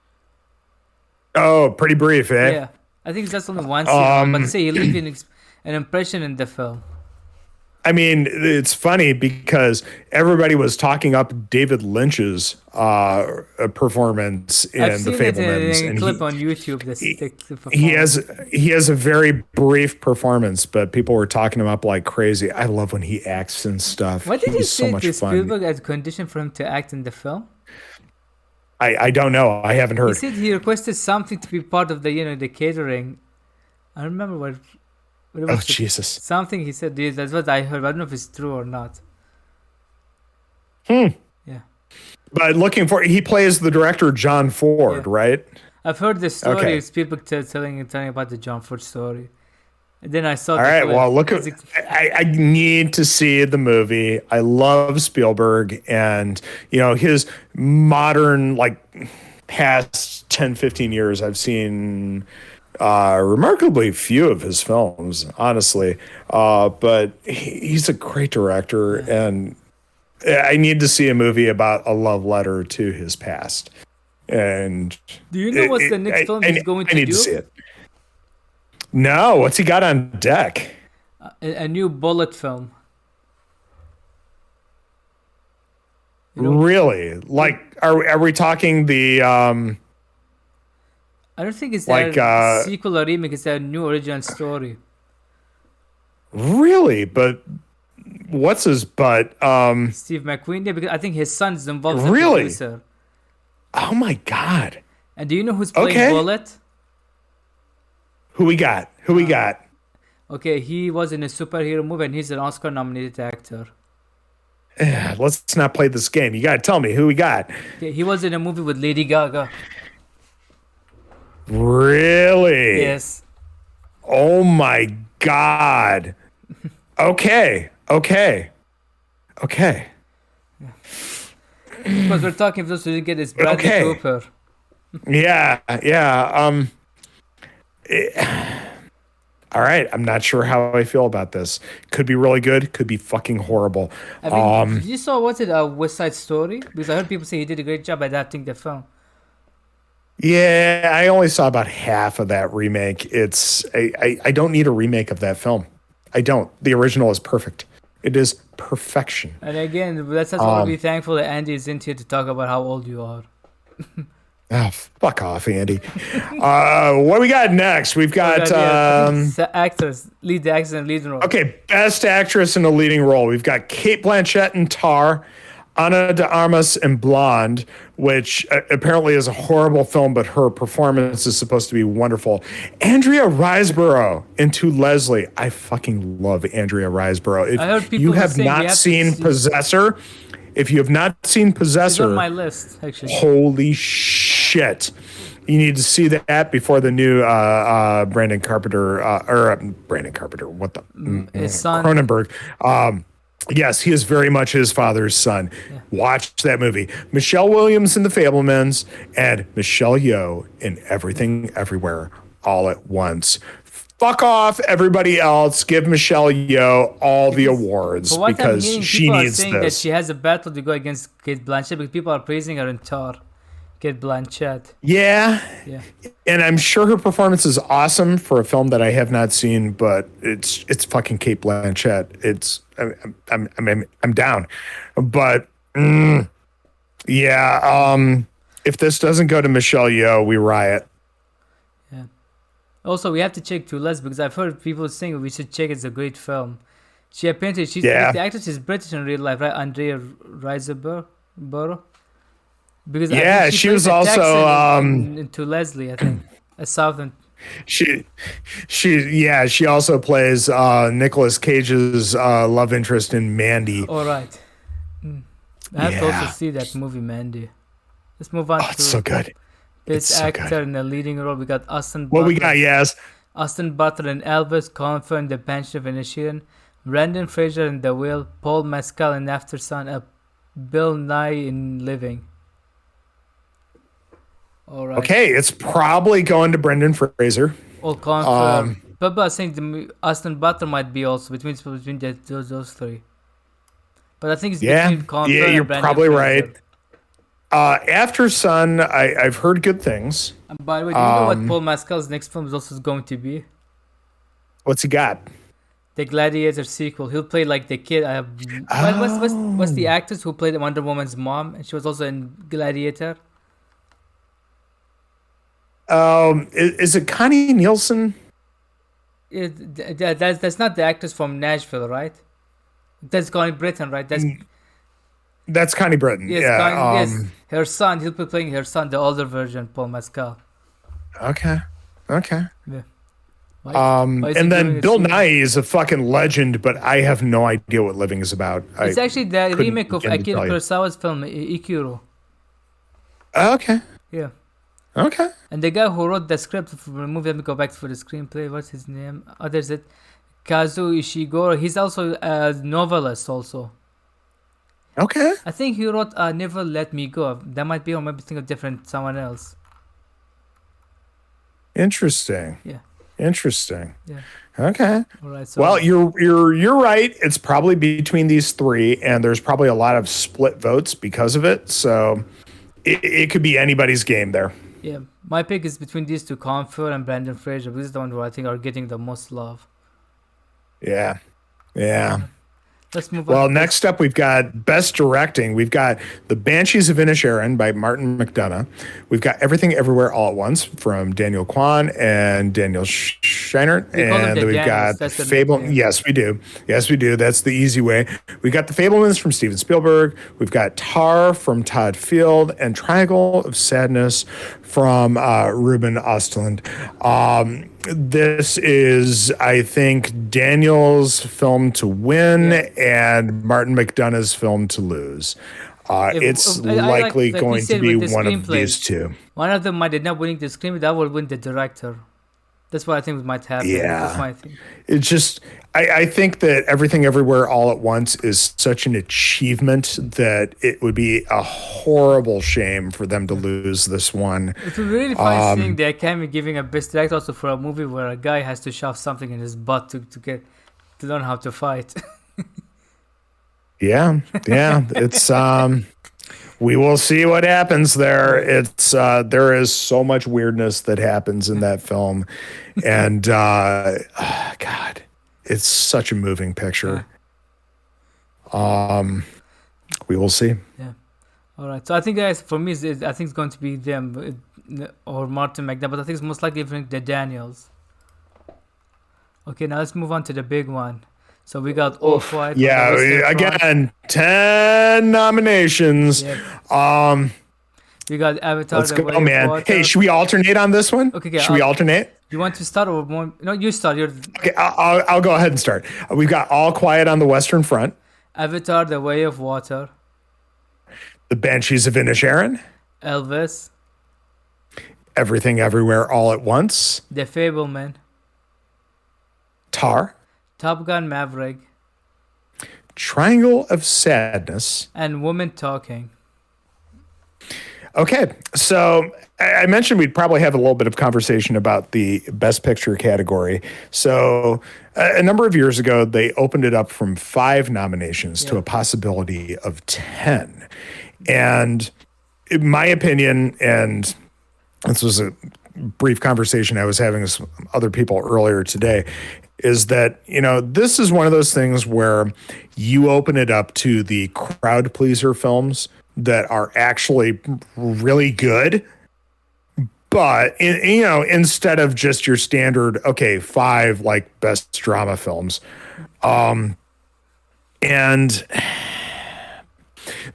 Oh, pretty brief, eh? Yeah, I think that's only one scene, but say he leaves an impression in the film. I mean, it's funny because everybody was talking up David Lynch's performance in The Fablemans. I've seen a clip on YouTube. He has a very brief performance, but people were talking him up like crazy. I love when he acts and stuff. What did he say to Spielberg as a condition for him to act in the film? I don't know. I haven't heard. He said he requested something to be part of the the catering. I don't remember what. Oh, Jesus. Something he said, that's what I heard. I don't know if it's true or not. Yeah. But he plays the director, John Ford, right? I've heard the story of Spielberg telling about the John Ford story. And then I saw All the right. clip. Well, look at. I need to see the movie. I love Spielberg, and his modern past 10, 15 years. I've seen remarkably few of his films, honestly. But he's a great director, and I need to see a movie about a love letter to his past. And do you know what's the next film he's going to do? I need to see it. No, what's he got on deck? A new Bullet film. Really? Like, are we talking the? I don't think it's a sequel or remake. It's a new original story. Really, but what's his butt? Steve McQueen, because I think his son's involved as a Really? producer. Oh my God! And do you know who's playing Bullet? Who we got? Okay, he was in a superhero movie and he's an Oscar-nominated actor. Let's not play this game. You got to tell me who we got. Okay, he was in a movie with Lady Gaga. Really? Yes. Oh my God. Okay. Because we're talking just to get his Bradley Cooper. Yeah. All right. I'm not sure how I feel about this. Could be really good. Could be fucking horrible. I mean, you saw West Side Story? Because I heard people say he did a great job adapting the film. Yeah, I only saw about half of that remake. I don't need a remake of that film. I don't. The original is perfect. It is perfection. And again, let's also be thankful that Andy is in here to talk about how old you are. Oh, fuck off, Andy. What we got next? We've got actors, lead actors in leading role. Okay, best actress in a leading role. We've got Cate Blanchett in Tar, Ana de Armas in Blonde, which apparently is a horrible film, but her performance is supposed to be wonderful. Andrea Riseborough into Leslie. I fucking love Andrea Riseborough. If you have not seen Possessor, if you have not seen Possessor, it's on my list, actually. Holy shit. You need to see that before the new Brandon Carpenter, what the? His son. Cronenberg. Yes, he is very much his father's son. Yeah. Watch that movie. Michelle Williams in The Fabelmans and Michelle Yeoh in Everything Everywhere All at Once. Fuck off, everybody else. Give Michelle Yeoh all the awards because she needs this. That she has a battle to go against Cate Blanchett because people are praising her in Tar. Cate Blanchett. Yeah. And I'm sure her performance is awesome for a film that I have not seen, but it's fucking Cate Blanchett. I'm down. But if this doesn't go to Michelle Yeoh, we riot. Yeah. Also, we have to check To Les because I've heard people saying we should check. It's a great film. The actress is British in real life, right? Andrea Riseborough. Because she was also into Leslie, I think, a Southern. She also plays Nicolas Cage's love interest in Mandy. All right, I have to also see that movie, Mandy. Let's move on. It's so good. Best actor in the leading role. We got Austin. What we got? Yes. Austin Butler in Elvis, Colin Firth in The Pension of Inisherin, Brendan Fraser in The Whale, Paul Mescal in After Sun, Bill Nye in Living. All right. Okay, it's probably going to Brendan Fraser. Or Colin Firth. But I think Austin Butler might be also between those three. But I think it's between Colin Firth and Brendan probably Fraser. Right. After Sun, I've heard good things. And by the way, do you know what Paul Mescal's next film is also going to be? What's he got? The Gladiator sequel. He'll play like the kid. What's the actress who played Wonder Woman's mom? And she was also in Gladiator. Is it Connie Nielsen? That's not the actress from Nashville, right? That's Connie Britton, right? That's Connie Britton. Yes, yes. Her son. He'll be playing her son, the older version, Paul Mescal. Okay. Yeah. And then Bill Nye is a fucking legend, but I have no idea what Living is about. It's actually the remake of Akira Kurosawa's film Ikiro. Okay. Yeah. Okay. And the guy who wrote the script for the movie, let me go back for the screenplay. What's his name? There's it, Kazu Ishiguro. He's also a novelist. Also, Okay. I think he wrote "Never Let Me Go." That might be, or maybe think of different someone else. Interesting. Yeah, Interesting. yeah. Okay. All right. Well, So you're right. It's probably between these three, and there's probably a lot of split votes because of it. So it could be anybody's game there. yeah, my pick is between these two, Comfort and Brandon Fraser. This is the one who I think are getting the most love. Yeah. Yeah. Alright, let's move on Well, to this. next up, we've got Best Directing. We've got The Banshees of Inisherin by Martin McDonagh. We've got Everything Everywhere All at Once from Daniel Kwan and Daniel Scheinert. We call them And the then we've Daniels. got That's the Fable. nickname. Yes, we do. Yes, we do. That's the easy way. We got The Fablemans from Steven Spielberg. We've got Tar from Todd Field and Triangle of Sadness from Ruben Östlund. This is, I think, Daniel's film to win and Martin McDonagh's film to lose. It's likely like we going to said be with the one of screenplays. these two. One of them might end up winning the screenplay. That will win the director. That's what I think might happen. That's Yeah. my thing. It's just, I think that Everything Everywhere All at Once is such an achievement that it would be a horrible shame for them to lose this one. It would be really fun seeing the Academy giving a best director also for a movie where a guy has to shove something in his butt to learn how to fight. Yeah. It's we will see what happens there. It's there is so much weirdness that happens in that film. And God, it's such a moving picture. We will see. Yeah. All right. So I think guys, for me, I think it's going to be them or Martin McDonagh, but I think it's most likely the Daniels. Okay, now let's move on to the big one. So we got All Quiet. Yeah, again, 10 nominations. Yep. We got Avatar. Let's the go, Way of man. Water. Hey, should we alternate on this one? Okay, should we alternate? You want to start or more? No, you start. You're Okay, I'll go ahead and start. We've got All Quiet on the Western Front, Avatar: The Way of Water, The Banshees of Inisherin, Elvis, Everything Everywhere All at Once, The Fableman, Tar, Top Gun: Maverick, Triangle of Sadness. and Woman Talking. Okay, so I mentioned we'd probably have a little bit of conversation about the Best Picture category. So a number of years ago, they opened it up from 5 nominations to a possibility of 10. And in my opinion, and this was a brief conversation I was having with some other people earlier today, is that, this is one of those things where you open it up to the crowd pleaser films that are actually really good, but instead of just your standard 5 like best drama films, and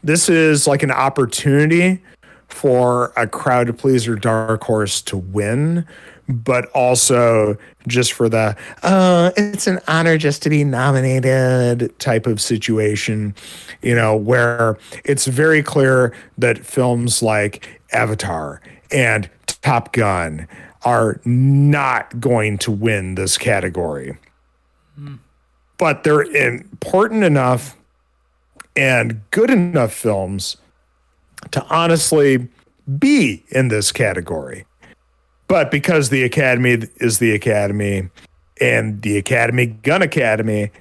this is like an opportunity for a crowd pleaser dark horse to win, but also just for the it's an honor just to be nominated type of situation, where it's very clear that films like Avatar and Top Gun are not going to win this category. But they're important enough and good enough films to honestly be in this category. But because the Academy is the Academy and the Academy Gun Academy,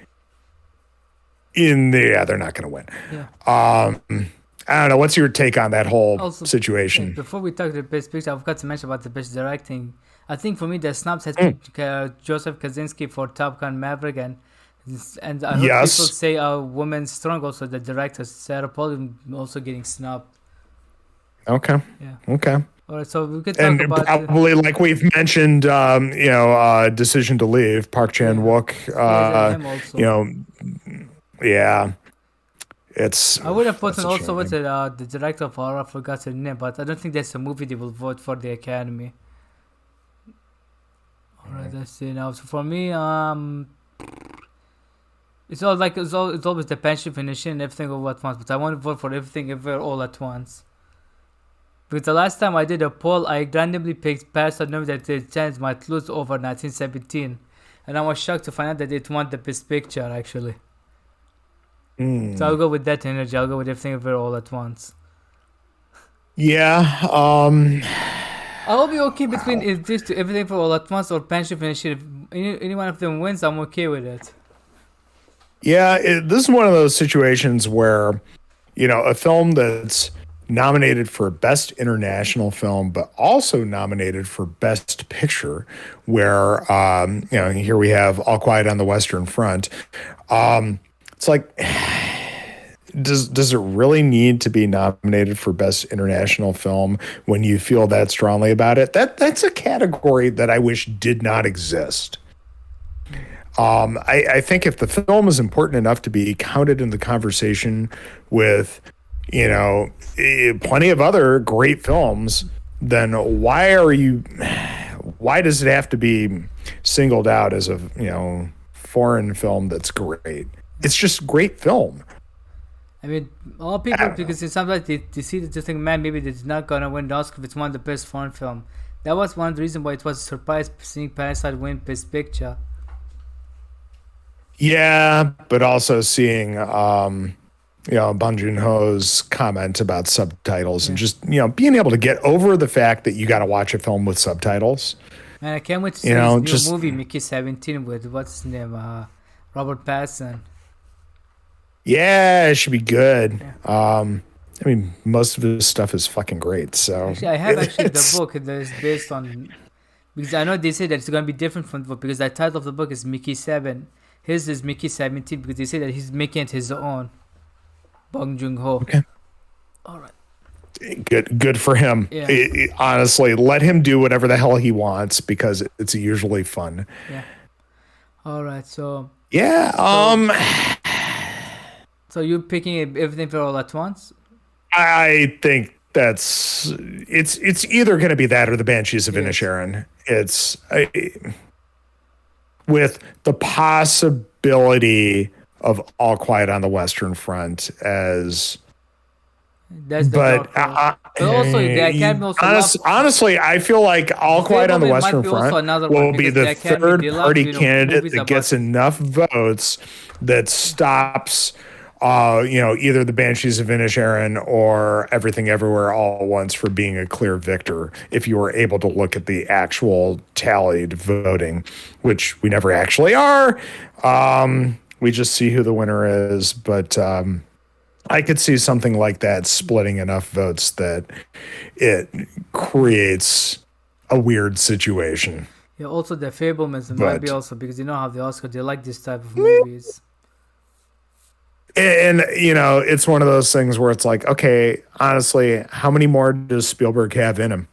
they're not going to win. Yeah. I don't know. What's your take on that whole Also, situation? before we talk the best picture, I forgot to mention about the best directing. I think for me, the snubs has Joseph Kaczynski for Top Gun Maverick, and I heard people say Woman Strong, also the director Sarah Paul also getting snubbed. Okay. Yeah. Okay. All right, so we could talk about probably like we've mentioned, Decision to Leave, Park Chan Wook. Yeah. It's. I would have put also with the director of horror. I forgot her name, but I don't think that's a movie they will vote for the Academy. All right, let's see now. So for me, it's always the pension finishing and everything all at once. But I want to vote for Everything Everywhere All at Once. Because the last time I did a poll, I randomly picked Parasite movie that the chance might lose over 1917, and I was shocked to find out that it won the Best Picture actually. So I'll go with that energy. I'll go with Everything Everywhere All at Once. Yeah. I'll be okay between if this to Everything for All at Once or Pension Finish. If any one of them wins, I'm okay with it. Yeah, this is one of those situations where, a film that's nominated for Best International Film, but also nominated for Best Picture, where, here we have All Quiet on the Western Front. It's like, does it really need to be nominated for Best International Film when you feel that strongly about it? That's a category that I wish did not exist. I think if the film is important enough to be counted in the conversation with, plenty of other great films, then why does it have to be singled out as a, foreign film that's great? It's just great film. I mean, all people, because sometimes they see it, just think, man, maybe it's not gonna win the Oscar if it's one of the best foreign film. That was one reason why it was a surprise seeing Parasite win Best Picture. Yeah, but also seeing, Bong Joon-ho's comment about subtitles and just, being able to get over the fact that you got to watch a film with subtitles. Man, I can't wait to see his new movie, Mickey 17, with what's his name, Robert Pattinson. Yeah, it should be good. Yeah. Most of his stuff is fucking great. So actually, I have the book that is based on, because I know they say that it's going to be different from the book, because the title of the book is Mickey 7. His is Mickey 17 because they say that he's making it his own. Bong Joon-ho. Okay. All right. Good for him. Yeah. Honestly, let him do whatever the hell he wants because it's usually fun. Yeah. All right. So. Yeah. So you're picking Everything for All at Once? I think it's either going to be that or the Banshees of Inisherin. It's with the possibility of All Quiet on the Western Front as. That's the but also the Academy also honestly, I feel like All Quiet on the Western Front will be the third-party candidate that gets enough votes that stops, either the Banshees of Inisherin or Everything Everywhere All at Once for being a clear victor. If you were able to look at the actual tallied voting, which we never actually are, we just see who the winner is, but. I could see something like that splitting enough votes that it creates a weird situation. Yeah, also the Fablemans might be also because how the Oscar, they like this type of movies. And, it's one of those things where it's like, okay, honestly, how many more does Spielberg have in him?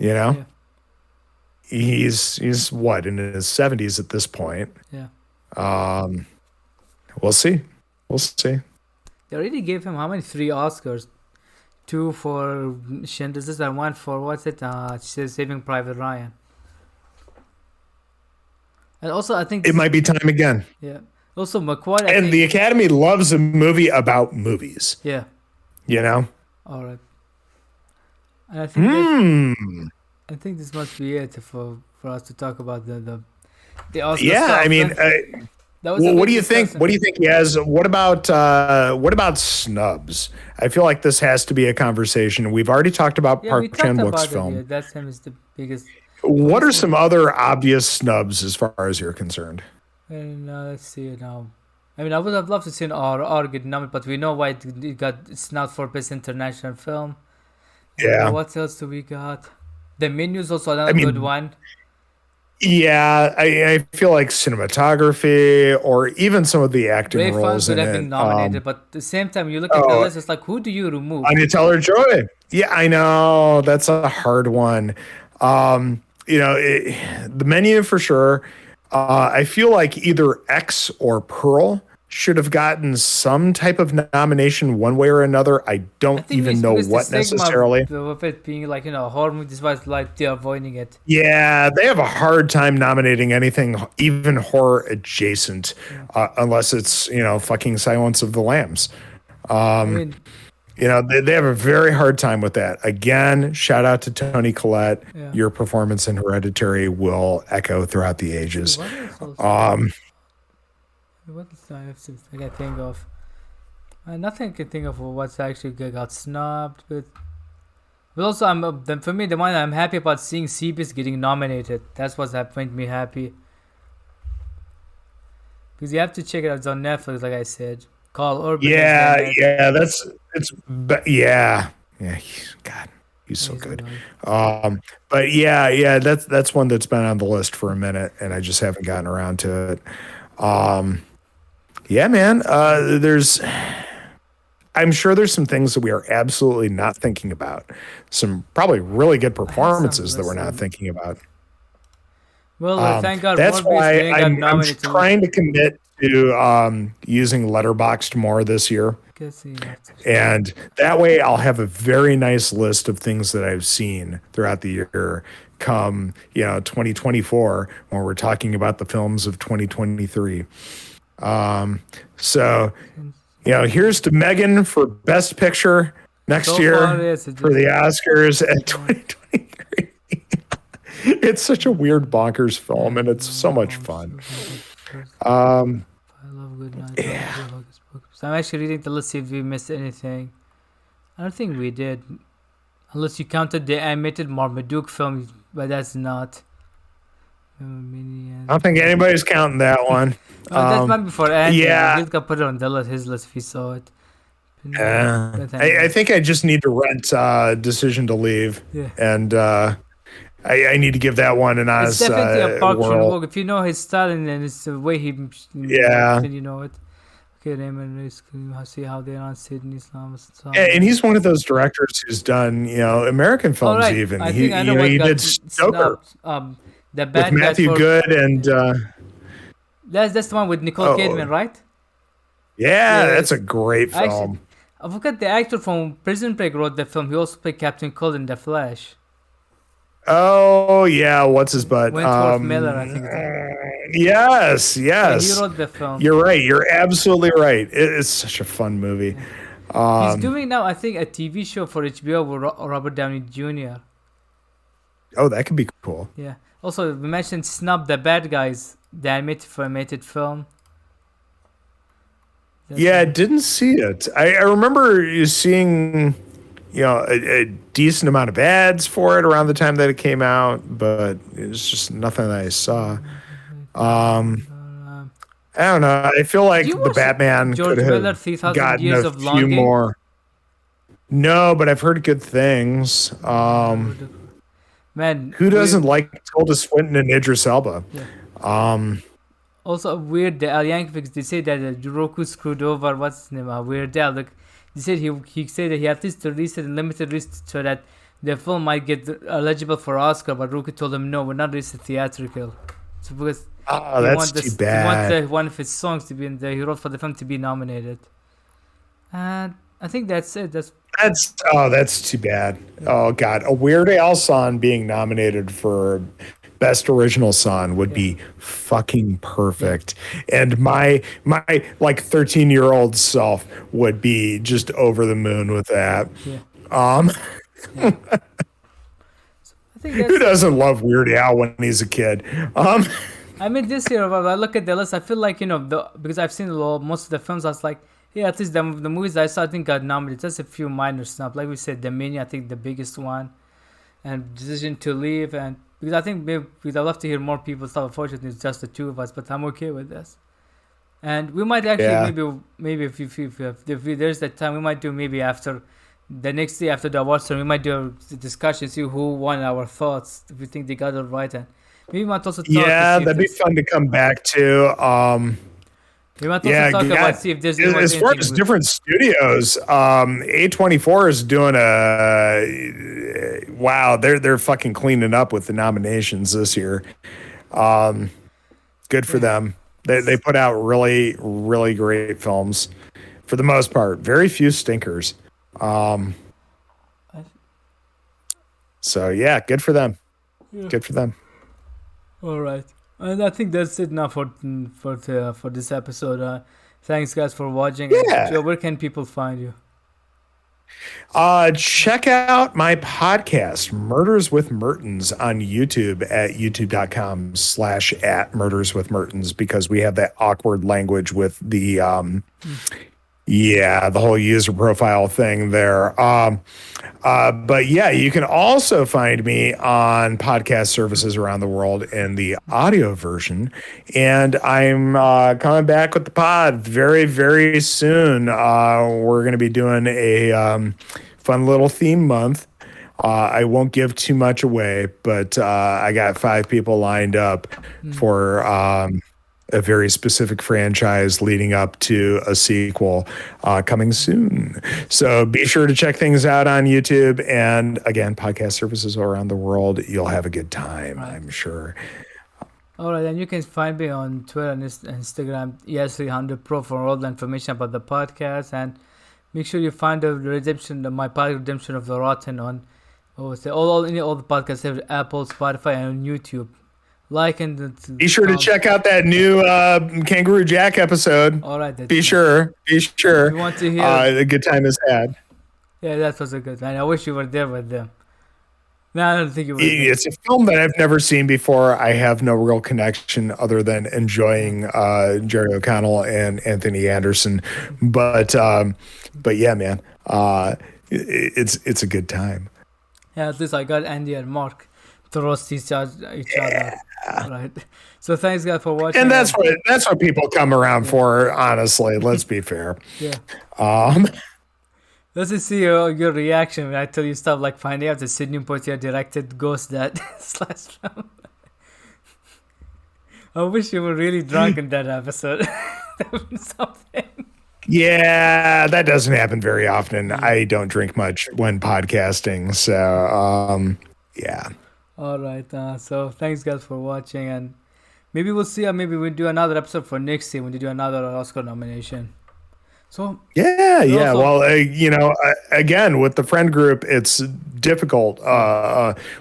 Yeah. He's what, in his 70s at this point? Yeah. We'll see. They already gave him how many? 3 Oscars. 2 for Schindler's List and 1 for Saving Private Ryan. And also, I think it might be time again. Yeah. Also, McQuarrie. And the Academy loves a movie about movies. Yeah. All right. And I think I think this must be it for us to talk about the Oscar. Yeah, stuff. What do you think? What do you think he has? What about snubs? I feel like this has to be a conversation. We've already talked about Park Chan-wook's film. Yeah, that's him is the biggest. What are some other obvious snubs as far as you're concerned? And let's see now. I mean, I would have loved to see an R get nominated, but we know why it got snubbed for Best International Film. Yeah. What else do we got? The Menu's also another good one. Yeah, I feel like cinematography or even some of the acting roles could have been nominated, but at the same time, you look at the list, it's like, who do you remove? Anya Taylor-Joy. Yeah, I know. That's a hard one. The Menu for sure. I feel like either X or Pearl should have gotten some type of nomination one way or another. I don't even know what necessarily. Of it being like, horror movies, was like they're avoiding it. Yeah, they have a hard time nominating anything, even horror adjacent, unless it's, fucking Silence of the Lambs. They have a very hard time with that. Again, shout out to Tony Collette. Yeah. Your performance in Hereditary will echo throughout the ages. What else also? What else I have to I can think of? Nothing I can think of what's actually got snubbed, but also for me the one I'm happy about seeing Seabeast getting nominated. That's what made me happy. Because you have to check it out. It's on Netflix, like I said. Carl Urban. Yeah, God, he's so good. But yeah, that's one that's been on the list for a minute, and I just haven't gotten around to it. Yeah, man. I'm sure there's some things that we are absolutely not thinking about. Some probably really good performances that we're not thinking about. Well, thank God. That's why I'm trying to commit to using Letterboxd more this year. And that way I'll have a very nice list of things that I've seen throughout the year come, 2024 when we're talking about the films of 2023. So, here's to Megan for Best Picture next year for the Oscars at 2023. It's such a weird bonkers film and it's so much fun. I love Good Night. Yeah. So I'm actually reading the list, see if we missed anything. I don't think we did. Unless you counted the animated Marmaduke film, but that's not. I don't think anybody's counting that one. That's not before Andy. Yeah. He'll put it on his list if he saw it. I think I just need to rent Decision to Leave. Yeah. And I need to give that one an honest It's definitely a Park whirl. If you know his style and it's the way he... Yeah. Then you know it. Okay, Raymond Race, see how they're on Sydney Slum. Yeah, and he's one of those directors who's done, American films even. I think I know he did Stoker. The bad with Matthew Good and... That's the one with Nicole Kidman, right? Yeah, that's a great film. I forgot the actor from Prison Break wrote the film. He also played Captain Cold in The Flash. Oh, yeah. What's his butt? Wentworth Miller, I think. Yes. Yeah, he wrote the film. You're right. You're absolutely right. It's such a fun movie. He's doing now, I think, a TV show for HBO with Robert Downey Jr. Oh, that could be cool. Yeah. Also, we mentioned Snub, the bad guys, the animated film. I didn't see it. I remember seeing, a decent amount of ads for it around the time that it came out, but it was just nothing that I saw. I don't know. I feel like the Batman could have gotten a few more. No, but I've heard good things. Man, who doesn't like Tilda Swinton and Idris Elba? Yeah. Also weird, the Al Yankovic, they say that Roku screwed over what's his name, Weird Al. Like, they said he said that he at least released it in limited release so that the film might get eligible for Oscar, but Roku told him no, we're not releasing theatrical. So because that's too bad. He wants one of his songs to be in he wrote for the film to be nominated. And I think that's it. That's too bad. Oh God, a Weird Al song being nominated for Best Original Song would be fucking perfect. And my like 13-year-old self would be just over the moon with that. Yeah. I think who doesn't love Weird Al when he's a kid? I mean, this year, when I look at the list, I feel like, because I've seen most of the films, I was like, yeah, at least the movies I saw, I think got nominated. Just a few minor snubs. Like we said, The Minion, I think the biggest one. And Decision to Leave, and because I think I'd love to hear more people stuff. Unfortunately, it's just the two of us, but I'm okay with this. And we might actually maybe if there's that time, we might do maybe after the next day after the awards, we might do a discussion, see who won, our thoughts, if we think they got it right, and maybe we might also talk. Yeah, that'd be fun to come back to. We might also talk about see if there's as far as different studios. A24 is doing wow. They're fucking cleaning up with the nominations this year. Good for them. They put out really, really great films for the most part. Very few stinkers. So yeah, good for them. Yeah. Good for them. All right. And I think that's it now for this episode. Thanks, guys, for watching. Yeah. Joe, where can people find you? Check out my podcast, Murders with Mertens, on YouTube at youtube.com/at Murders with Mertens, because we have that awkward language with the the whole user profile thing there. But yeah, you can also find me on podcast services around the world in the audio version. And I'm coming back with the pod very, very soon. We're going to be doing a fun little theme month. I won't give too much away, but I got 5 people lined up for a very specific franchise leading up to a sequel coming soon. So be sure to check things out on YouTube, and again, podcast services around the world. You'll have a good time, right. I'm sure. All right, and you can find me on Twitter and Instagram, YAZ300 Pro, for all the information about the podcast. And make sure you find the redemption, my podcast redemption of the Rotten on all the podcasts, Apple, Spotify, and on YouTube. Like and be sure to check out that new Kangaroo Jack episode. All right, be sure. You want to hear a good time is had. Yeah, that was a good time. I wish you were there with them. No, I don't think you were. It's a film that I've never seen before. I have no real connection other than enjoying Jerry O'Connell and Anthony Anderson. But yeah, man, it's a good time. Yeah, at least I got Andy and Mark to roast each other. Right. So thanks guys for watching. And that's what people come around for, honestly. Let's be fair. Yeah. Let's just see your reaction when I tell you stuff like finding out that Sidney Poitier directed Ghost Dad slash film. I wish you were really drunk in that episode. That would be something. Yeah, that doesn't happen very often. I don't drink much when podcasting, so yeah. All right, so thanks guys for watching, and maybe we'll see. Maybe we'll do another episode for next year when we do another Oscar nomination. So yeah. Well, again, with the friend group, it's difficult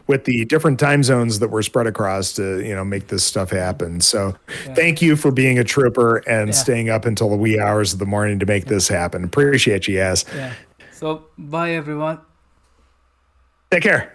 with the different time zones that we're spread across to make this stuff happen. So thank you for being a trooper and staying up until the wee hours of the morning to make this happen. Appreciate you, Yaz. Yeah. So bye everyone. Take care.